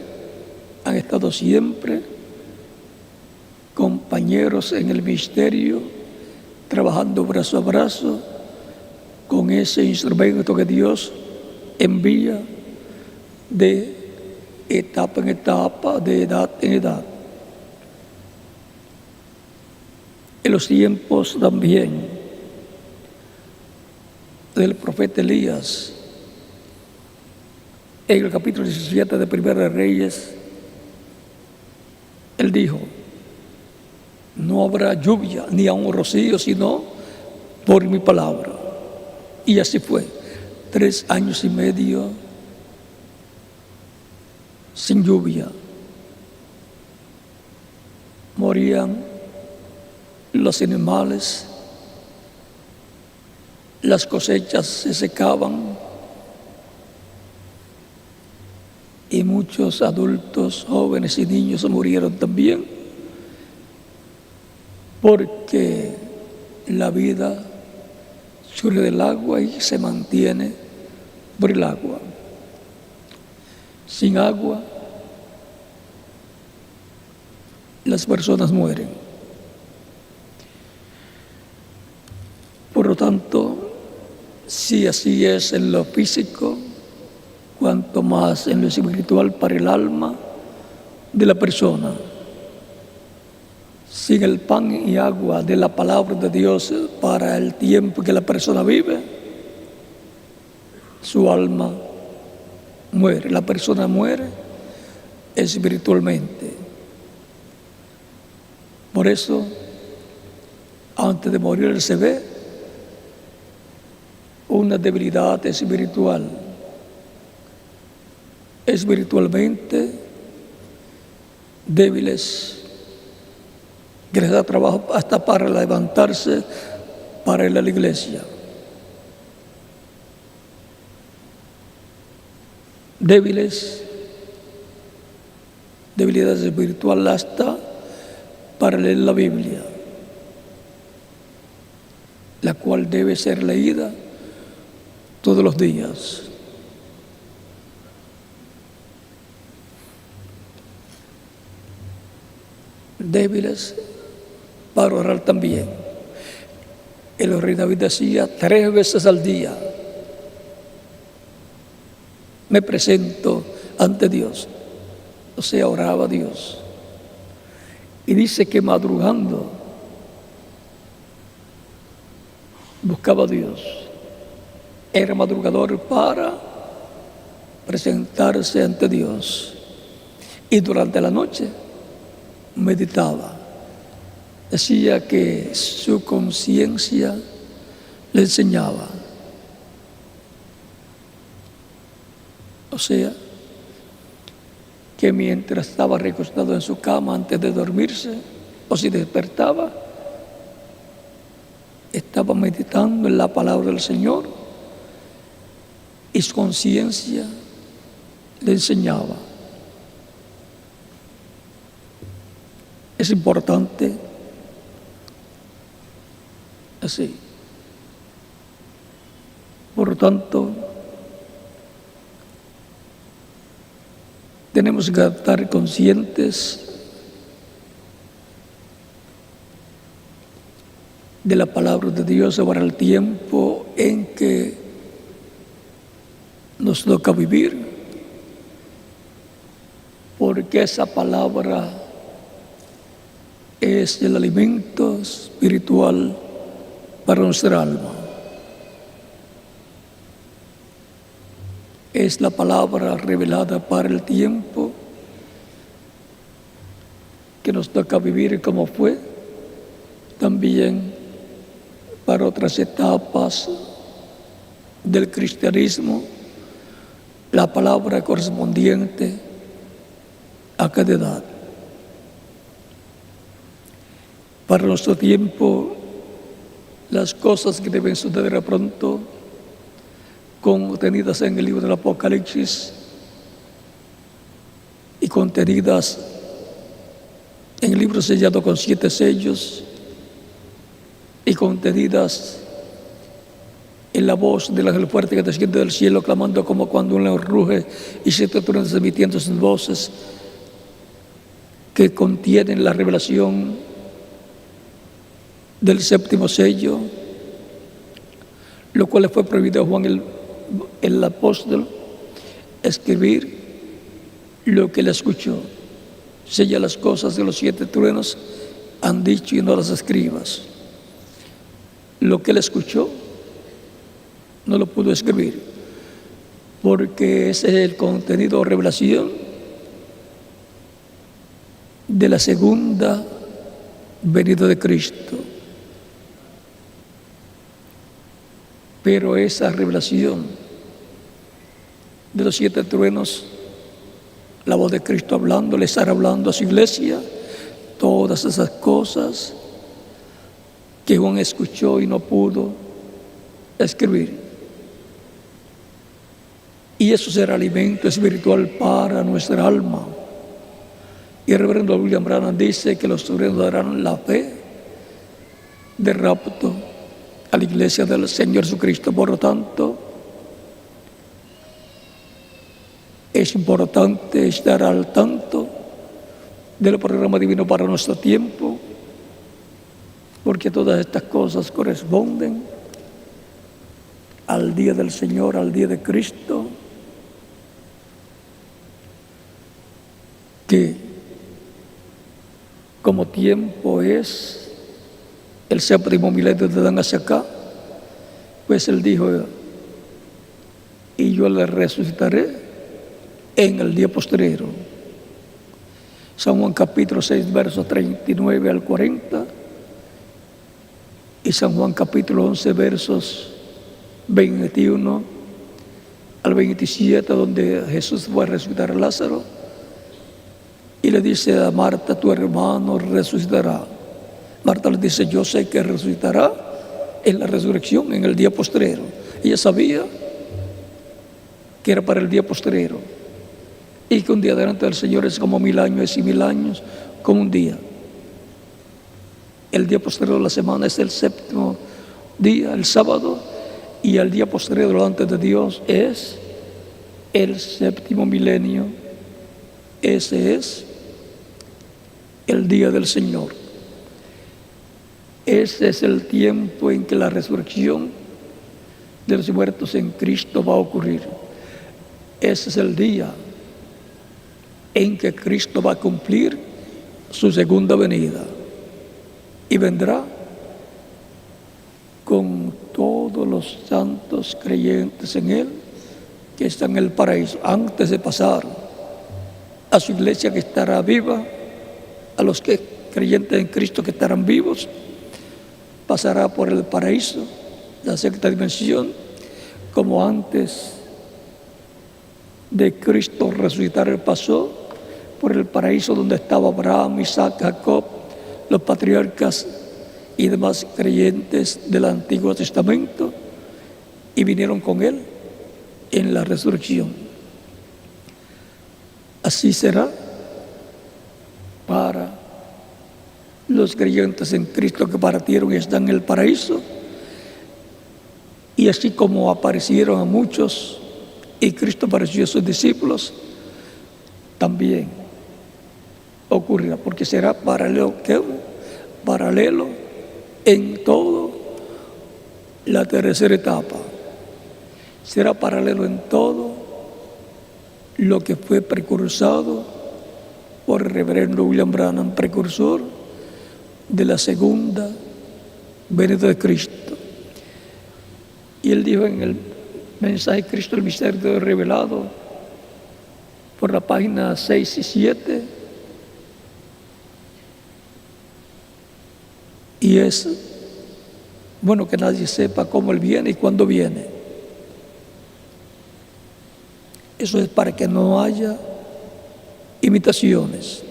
han estado siempre compañeros en el ministerio, trabajando brazo a brazo con ese instrumento que Dios envía de etapa en etapa, de edad en edad. En los tiempos también del profeta Elías, en el capítulo 17 de Primera de Reyes, él dijo: no habrá lluvia ni aun rocío, sino por mi palabra. Y así fue, 3 años y medio sin lluvia. Morían los animales, las cosechas se secaban y muchos adultos, jóvenes y niños murieron también, porque la vida surge del agua y se mantiene por el agua. Sin agua, las personas mueren. Por lo tanto, si así es en lo físico, cuanto más en lo espiritual para el alma de la persona. Sin el pan y agua de la palabra de Dios para el tiempo que la persona vive, su alma muere. La persona muere espiritualmente. Por eso, antes de morir se ve una debilidad espiritual. espiritualmente débiles, que les da trabajo hasta para levantarse, para ir a la iglesia. Débiles, debilidad espiritual hasta para leer la Biblia, la cual debe ser leída todos los días. Débiles para orar también. El rey David decía 3 veces al día: me presento ante Dios. O sea, oraba a Dios. Y dice que madrugando buscaba a Dios. Era madrugador para presentarse ante Dios. Y durante la noche meditaba. Decía que su conciencia le enseñaba. O sea, que mientras estaba recostado en su cama antes de dormirse, o si despertaba, estaba meditando en la palabra del Señor y su conciencia le enseñaba. Es importante así. Por lo tanto, tenemos que estar conscientes de la palabra de Dios para el tiempo en que nos toca vivir, porque esa palabra es el alimento espiritual para nuestra alma. Es la palabra revelada para el tiempo que nos toca vivir, como fue también para otras etapas del cristianismo, la palabra correspondiente a cada edad. Para nuestro tiempo, las cosas que deben suceder pronto, contenidas en el libro del Apocalipsis y contenidas en el libro sellado con 7 sellos y contenidas en la voz del ángel fuerte que desciende del cielo, clamando como cuando un león ruge, y 7 truenos emitiendo sus voces, que contienen la revelación del 7º sello, lo cual le fue prohibido a Juan el apóstol escribir lo que él escuchó. Sella las cosas de los 7 truenos han dicho y no las escribas. Lo que él escuchó no lo pudo escribir, porque ese es el contenido o revelación de la segunda venida de Cristo. Pero esa revelación de los 7 truenos, la voz de Cristo hablando, le estará hablando a su iglesia, todas esas cosas que Juan escuchó y no pudo escribir. Y eso será alimento espiritual para nuestra alma. Y el reverendo William Branham dice que los truenos darán la fe de rapto a la iglesia del Señor Jesucristo. Por lo tanto, es importante estar al tanto del programa divino para nuestro tiempo, porque todas estas cosas corresponden al día del Señor, al día de Cristo, que como tiempo es el 7º milenio de Adán hacia acá, pues él dijo: y yo le resucitaré en el día postrero. San Juan capítulo 6, versos 39 al 40, y San Juan capítulo 11, versos 21 al 27, donde Jesús fue a resucitar a Lázaro, y le dice a Marta: tu hermano resucitará. Marta le dice: yo sé que resucitará en la resurrección, en el día postrero. Ella sabía que era para el día postrero, y que un día delante del Señor es como 1000 años, y 1000 años como un día. El día postrero de la semana es el séptimo día, el sábado, y el día postrero delante de Dios es el séptimo milenio. Ese es el día del Señor. Ese es el tiempo en que la resurrección de los muertos en Cristo va a ocurrir. Ese es el día en que Cristo va a cumplir su segunda venida, y vendrá con todos los santos creyentes en Él que están en el paraíso, antes de pasar a su iglesia que estará viva, a los que creyentes en Cristo que estarán vivos. Pasará por el paraíso, la sexta dimensión, como antes de Cristo resucitar pasó por el paraíso donde estaba Abraham, Isaac, Jacob, los patriarcas y demás creyentes del Antiguo Testamento, y vinieron con Él en la resurrección. Así será para los creyentes en Cristo que partieron y están en el paraíso, y así como aparecieron a muchos y Cristo apareció a sus discípulos, también ocurrirá, porque será paralelo en todo la tercera etapa. Será paralelo en todo lo que fue precursado por el reverendo William Branham, precursor de la segunda venida de Cristo. Y él dijo en el mensaje Cristo, el misterio revelado, por la página 6 y 7, y es bueno que nadie sepa cómo Él viene y cuándo viene. Eso es para que no haya imitaciones.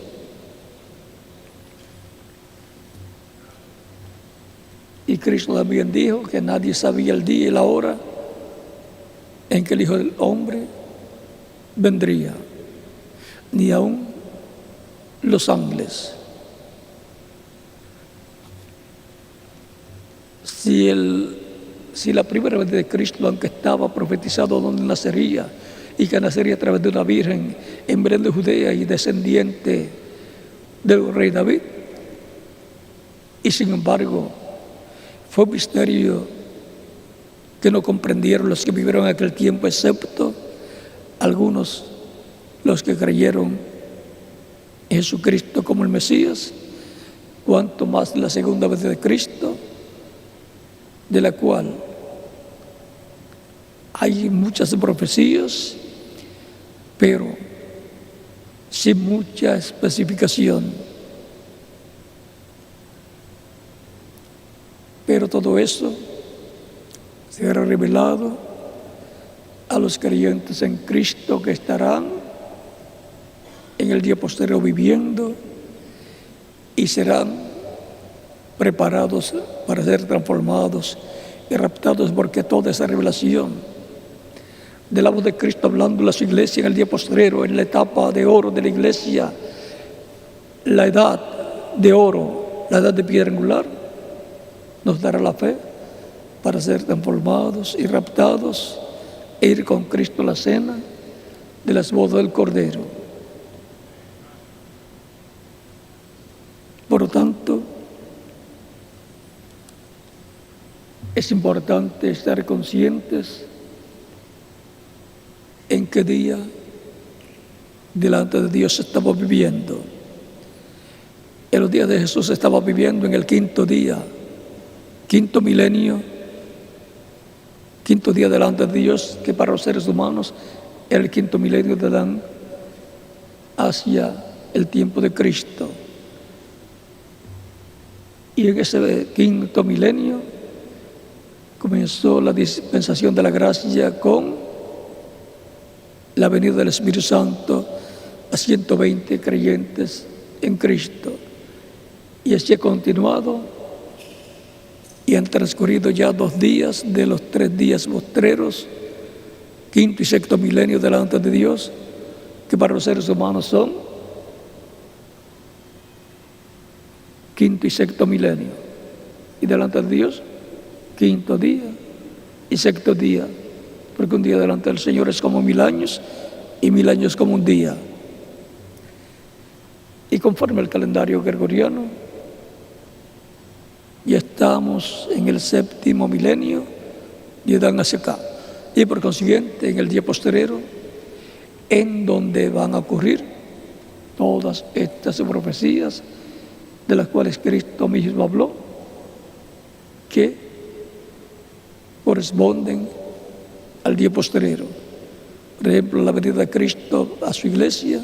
Y Cristo también dijo que nadie sabía el día y la hora en que el Hijo del Hombre vendría, ni aun los ángeles. Si la primera vez de Cristo, aunque estaba profetizado donde nacería, y que nacería a través de una virgen en Belén de Judea y descendiente del rey David, y sin embargo fue un misterio que no comprendieron los que vivieron en aquel tiempo, excepto algunos, los que creyeron en Jesucristo como el Mesías, cuanto más la segunda vez de Cristo, de la cual hay muchas profecías, pero sin mucha especificación. Pero todo eso será revelado a los creyentes en Cristo que estarán en el día posterior viviendo y serán preparados para ser transformados y raptados, porque toda esa revelación de la voz de Cristo hablando a su iglesia en el día postrero, en la etapa de oro de la iglesia, la edad de oro, la edad de piedra angular, nos dará la fe para ser transformados y raptados e ir con Cristo a la cena de las bodas del Cordero. Por lo tanto, es importante estar conscientes en qué día delante de Dios estamos viviendo. En los días de Jesús estaba viviendo en el quinto día, quinto milenio, quinto día delante de Dios, que para los seres humanos era el quinto milenio de Adán hacia el tiempo de Cristo. Y en ese quinto milenio comenzó la dispensación de la gracia con la venida del Espíritu Santo a 120 creyentes en Cristo. Y así ha continuado, y han transcurrido ya 2 días de los 3 días postreros, quinto y sexto milenio delante de Dios, que para los seres humanos son quinto y sexto milenio, y delante de Dios, quinto día y sexto día, porque un día delante del Señor es como 1000 años, y 1000 años como un día. Y conforme al calendario gregoriano, ya estamos en el 7º milenio de Adán hacia acá, y por consiguiente en el día postrero, en donde van a ocurrir todas estas profecías de las cuales Cristo mismo habló, que corresponden al día postrero. Por ejemplo, la venida de Cristo a su iglesia,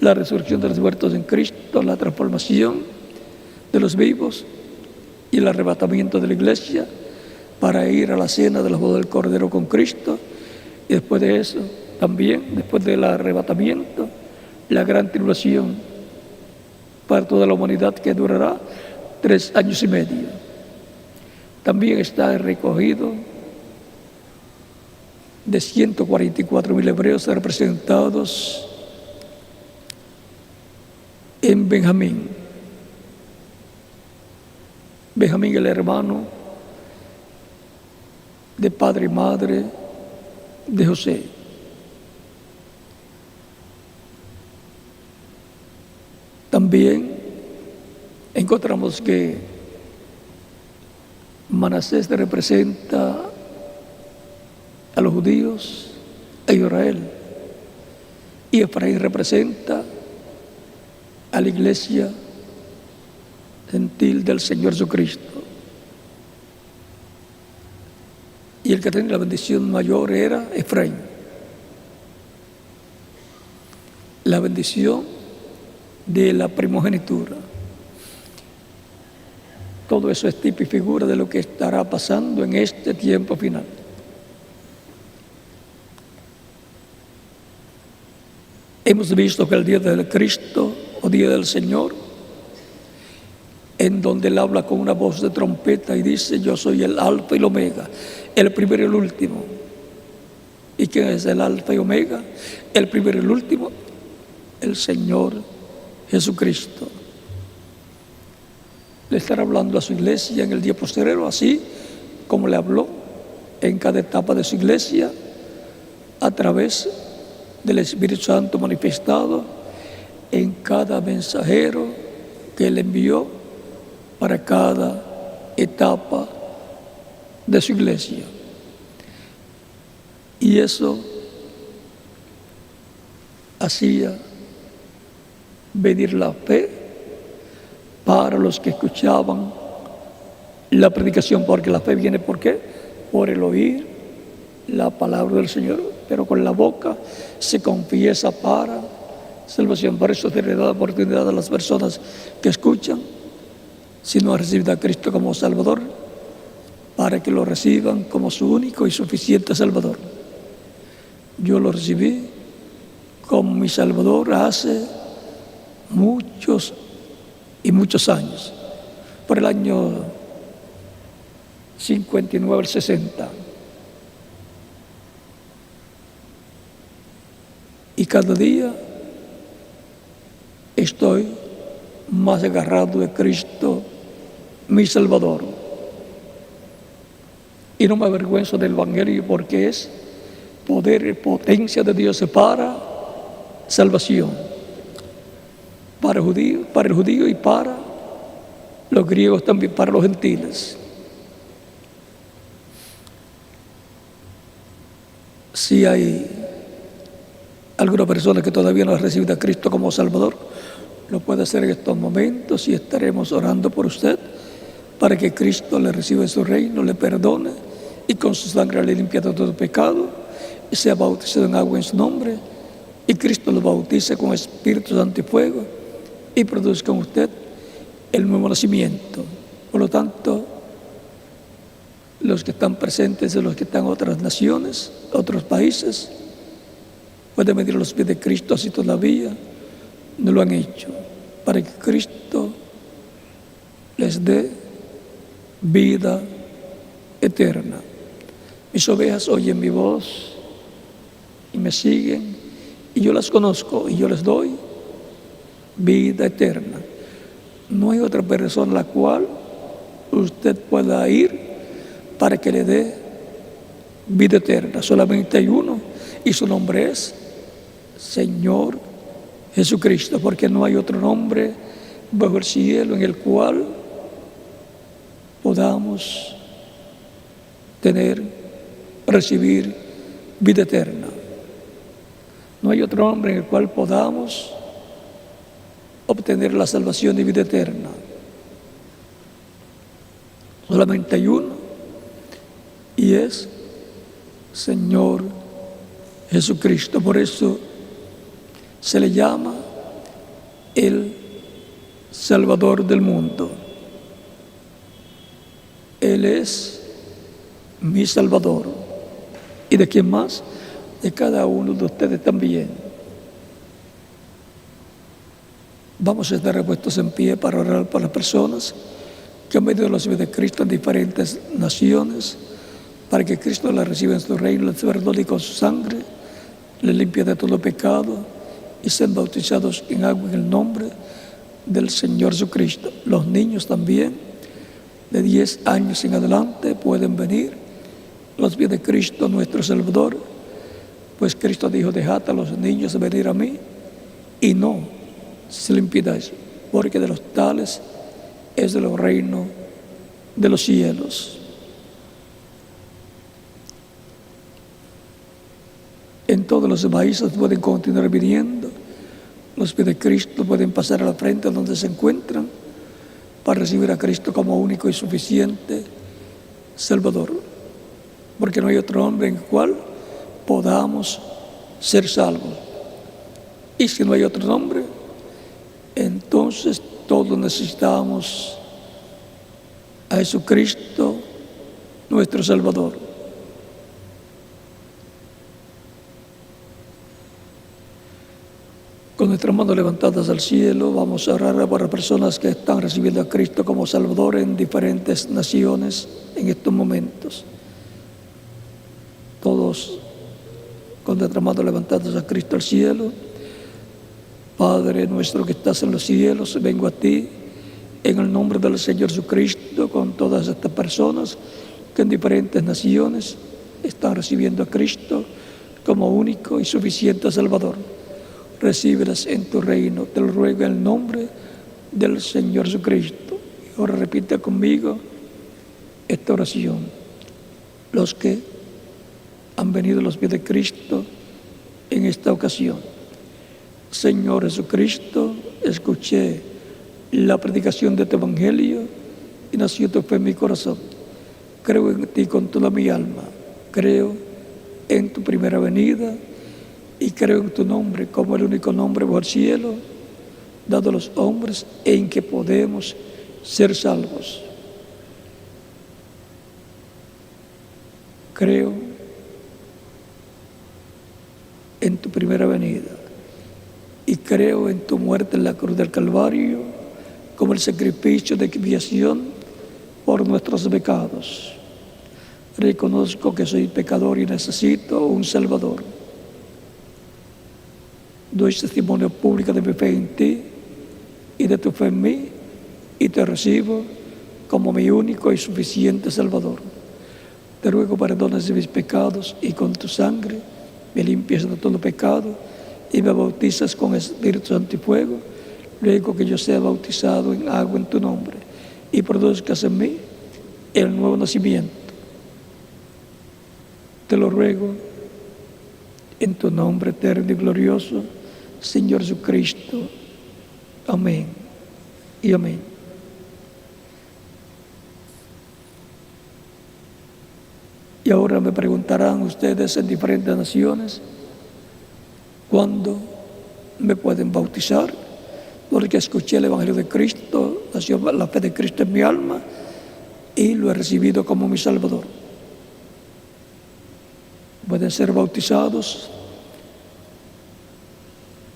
la resurrección de los muertos en Cristo, la transformación de los vivos y el arrebatamiento de la iglesia para ir a la cena de la boda del Cordero con Cristo. Y después de eso, también, después del arrebatamiento, la gran tribulación para toda la humanidad, que durará 3 años y medio. También está recogido de 144.000 hebreos representados en Benjamín. Benjamín, el hermano de padre y madre de José. También encontramos que Manasés representa a los judíos, a Israel, y Efraín representa a la iglesia gentil del Señor Jesucristo. Y el que tenía la bendición mayor era Efraín. La bendición de la primogenitura. Todo eso es tipo y figura de lo que estará pasando en este tiempo final. Hemos visto que el día del Cristo o día del Señor, en donde Él habla con una voz de trompeta y dice: yo soy el alfa y el omega, el primero y el último. ¿Y quién es el alfa y omega? El primero y el último, el Señor Jesucristo. Le estará hablando a su iglesia en el día posterior, así como le habló en cada etapa de su iglesia, a través del Espíritu Santo manifestado en cada mensajero que Él envió para cada etapa de su iglesia. Y eso hacía venir la fe para los que escuchaban la predicación, porque la fe viene, ¿por qué? Por el oír la palabra del Señor, pero con la boca se confiesa para salvación. Por eso se le da la oportunidad a las personas que escuchan, si no han recibido a Cristo como Salvador, para que lo reciban como su único y suficiente Salvador. Yo lo recibí como mi Salvador hace muchos y muchos años, por el año 59 al 60. Y cada día estoy más agarrado de Cristo, mi Salvador. Y no me avergüenzo del Evangelio, porque es poder y potencia de Dios para salvación, para el judío y para los griegos también, para los gentiles. Si hay alguna persona que todavía no ha recibido a Cristo como Salvador, lo puede hacer en estos momentos, y estaremos orando por usted para que Cristo le reciba en su reino, le perdone y con su sangre le limpie de todo pecado, y sea bautizado en agua en su nombre, y Cristo lo bautice con Espíritu Santo y fuego, y produzca en usted el nuevo nacimiento. Por lo tanto, los que están presentes y los que están en otras naciones, otros países, Pueden venir a los pies de Cristo si todavía no lo han hecho, para que Cristo les dé vida eterna. Mis ovejas oyen mi voz y me siguen, y yo las conozco y yo les doy vida eterna. No hay otra persona a la cual usted pueda ir para que le dé vida eterna. Solamente hay uno, y su nombre es Señor Jesucristo, porque no hay otro nombre bajo el cielo en el cual podamos recibir vida eterna. No hay otro nombre en el cual podamos obtener la salvación y vida eterna. Solamente hay uno, y es Señor Jesucristo. Por eso se le llama el Salvador del mundo. Él es mi Salvador. ¿Y de quién más? De cada uno de ustedes también. Vamos a estar puestos en pie para orar por las personas que han venido a los pies de Cristo en diferentes naciones, para que Cristo la reciba en su reino, les perdone y con su sangre les limpie de todo pecado y sean bautizados en agua en el nombre del Señor Jesucristo. Los niños también, de 10 años en adelante, pueden venir a los pies de Cristo nuestro Salvador, pues Cristo dijo: dejad a los niños venir a mí y no se le impidáis, porque de los tales es el reino de los cielos. En todos los países pueden continuar viniendo. Los pies de Cristo pueden pasar a la frente donde se encuentran para recibir a Cristo como único y suficiente Salvador, porque no hay otro nombre en el cual podamos ser salvos. Y si no hay otro nombre, entonces todos necesitamos a Jesucristo, nuestro Salvador. Con nuestras manos levantadas al cielo, vamos a orar por las personas que están recibiendo a Cristo como Salvador en diferentes naciones en estos momentos. Todos con nuestras manos levantadas a Cristo al cielo. Padre nuestro que estás en los cielos, vengo a ti en el nombre del Señor Jesucristo con todas estas personas que en diferentes naciones están recibiendo a Cristo como único y suficiente Salvador. Recíbelas en tu reino, te lo ruego en el nombre del Señor Jesucristo. Y ahora repite conmigo esta oración. Los que han venido a los pies de Cristo en esta ocasión. Señor Jesucristo, escuché la predicación de tu evangelio y nació tu fe en mi corazón. Creo en ti con toda mi alma. Creo en tu primera venida y creo en tu nombre como el único nombre bajo el cielo dado a los hombres en que podemos ser salvos. Creo en tu primera venida y creo en tu muerte en la cruz del Calvario como el sacrificio de expiación por nuestros pecados. Reconozco que soy pecador y necesito un Salvador. Doy testimonio público de mi fe en ti y de tu fe en mí, y te recibo como mi único y suficiente Salvador. Te ruego perdones de mis pecados y con tu sangre me limpias de todo pecado y me bautizas con Espíritu Santo y fuego, luego que yo sea bautizado en agua en tu nombre y produzcas en mí el nuevo nacimiento. Te lo ruego en tu nombre eterno y glorioso, Señor Jesucristo. Amén y amén. Y ahora me preguntarán ustedes en diferentes naciones, ¿cuándo me pueden bautizar? Porque escuché el Evangelio de Cristo, nació la fe de Cristo en mi alma y lo he recibido como mi Salvador. Pueden ser bautizados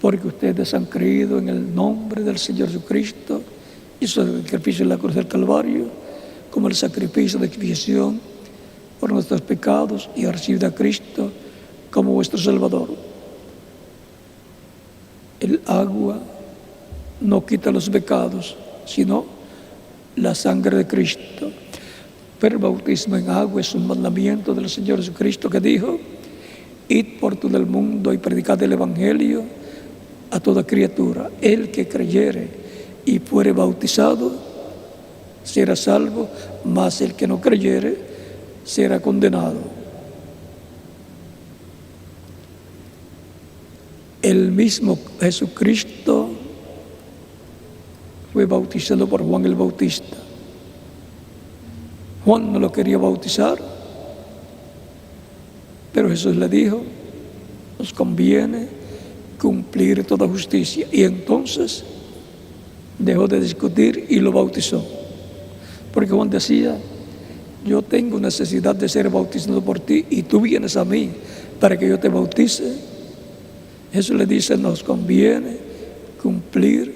porque ustedes han creído en el nombre del Señor Jesucristo y su sacrificio en la cruz del Calvario, como el sacrificio de expiación por nuestros pecados, y han recibido a Cristo como vuestro Salvador. El agua no quita los pecados, sino la sangre de Cristo. Pero el bautismo en agua es un mandamiento del Señor Jesucristo, que dijo: id por todo el mundo y predicad el Evangelio a toda criatura. El que creyere y fuere bautizado será salvo, mas el que no creyere será condenado. El mismo Jesucristo fue bautizado por Juan el Bautista. Juan no lo quería bautizar, pero Jesús le dijo: nos conviene cumplir toda justicia. Y entonces dejó de discutir y lo bautizó. Porque Juan decía: yo tengo necesidad de ser bautizado por ti y tú vienes a mí para que yo te bautice. Jesús le dice: nos conviene cumplir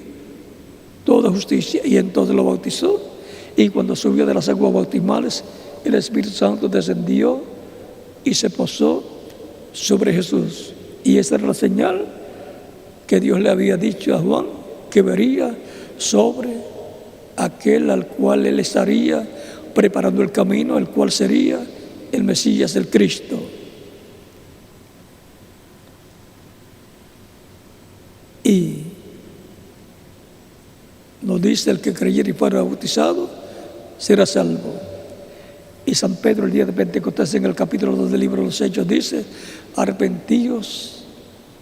toda justicia. Y entonces lo bautizó. Y cuando subió de las aguas bautismales, el Espíritu Santo descendió y se posó sobre Jesús. Y esa era la señal que Dios le había dicho a Juan, que vería sobre aquel al cual él estaría preparando el camino, el cual sería el Mesías, el Cristo. Y nos dice: el que creyera y fuera bautizado será salvo. Y San Pedro, el día de Pentecostés, en el capítulo 2 del libro de los Hechos, dice: arrepentíos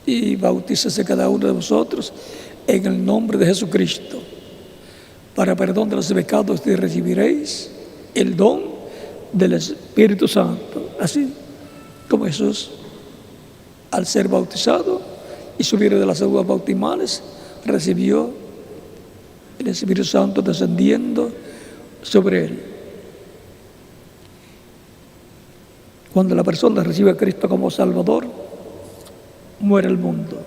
y bautícese cada uno de vosotros en el nombre de Jesucristo para perdón de los pecados, y recibiréis el don del Espíritu Santo. Así como Jesús, al ser bautizado y subir de las aguas bautismales, recibió el Espíritu Santo descendiendo sobre él. Cuando la persona recibe a Cristo como Salvador, muere el mundo.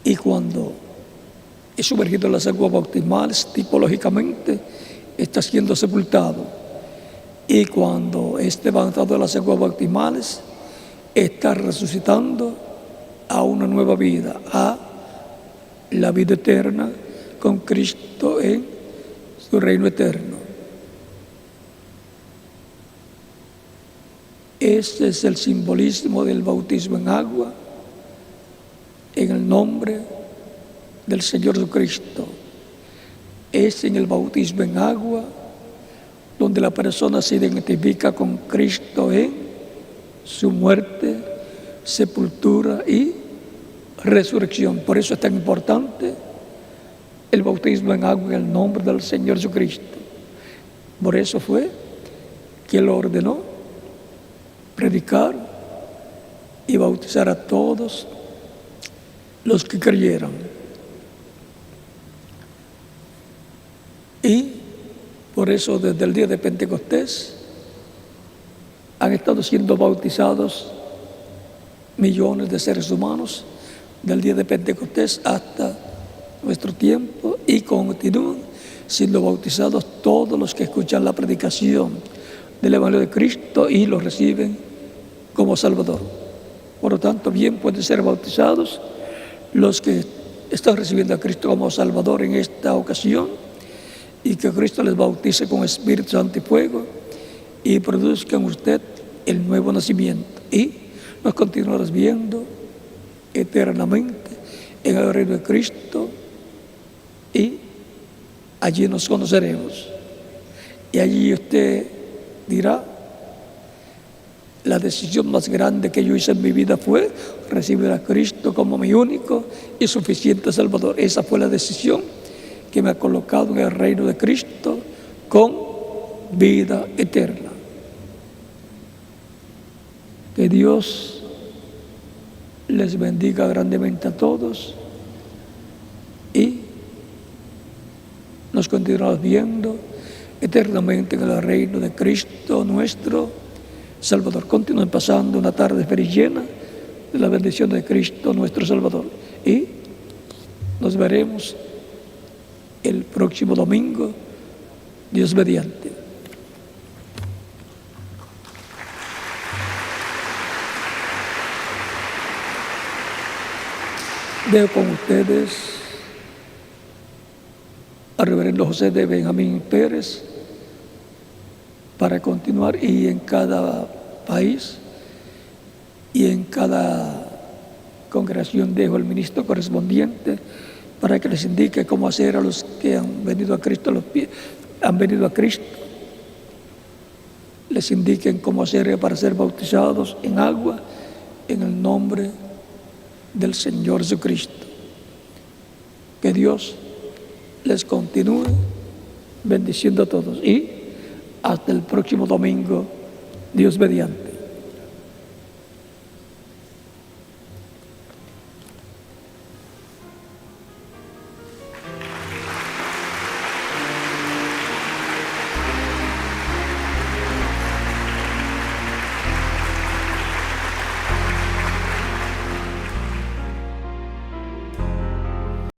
Y cuando es sumergido en las aguas bautismales, tipológicamente está siendo sepultado. Y cuando es levantado de las aguas bautismales, está resucitando a una nueva vida, a la vida eterna con Cristo en su reino eterno. Ese es el simbolismo del bautismo en agua, en el nombre del Señor Jesucristo. Es en el bautismo en agua donde la persona se identifica con Cristo en su muerte, sepultura y resurrección. Por eso es tan importante el bautismo en agua en el nombre del Señor Jesucristo. Por eso fue que Él ordenó predicar y bautizar a todos los que creyeran. Y por eso desde el día de Pentecostés han estado siendo bautizados millones de seres humanos del día de Pentecostés hasta nuestro tiempo, y continúan siendo bautizados todos los que escuchan la predicación del Evangelio de Cristo y lo reciben como Salvador. Por lo tanto, bien pueden ser bautizados los que están recibiendo a Cristo como Salvador en esta ocasión, y que Cristo les bautice con Espíritu Santo y fuego y produzca en usted el nuevo nacimiento, y nos continuarás viendo eternamente en el reino de Cristo, y allí nos conoceremos. Y allí usted dirá: la decisión más grande que yo hice en mi vida fue recibir a Cristo como mi único y suficiente Salvador. Esa fue la decisión que me ha colocado en el reino de Cristo con vida eterna. Que Dios les bendiga grandemente a todos, y nos continuamos viendo eternamente en el reino de Cristo nuestro Salvador. Continúen pasando una tarde feliz, llena de la bendición de Cristo nuestro Salvador. Y nos veremos el próximo domingo, Dios mediante. Dejo con ustedes al reverendo José de Benjamín Pérez para continuar, y en cada país y en cada congregación dejo el ministro correspondiente para que les indique cómo hacer a los que han venido a Cristo, les indiquen cómo hacer para ser bautizados en agua en el nombre del Señor Jesucristo. Que Dios les continúe bendiciendo a todos y hasta el próximo domingo, Dios mediante.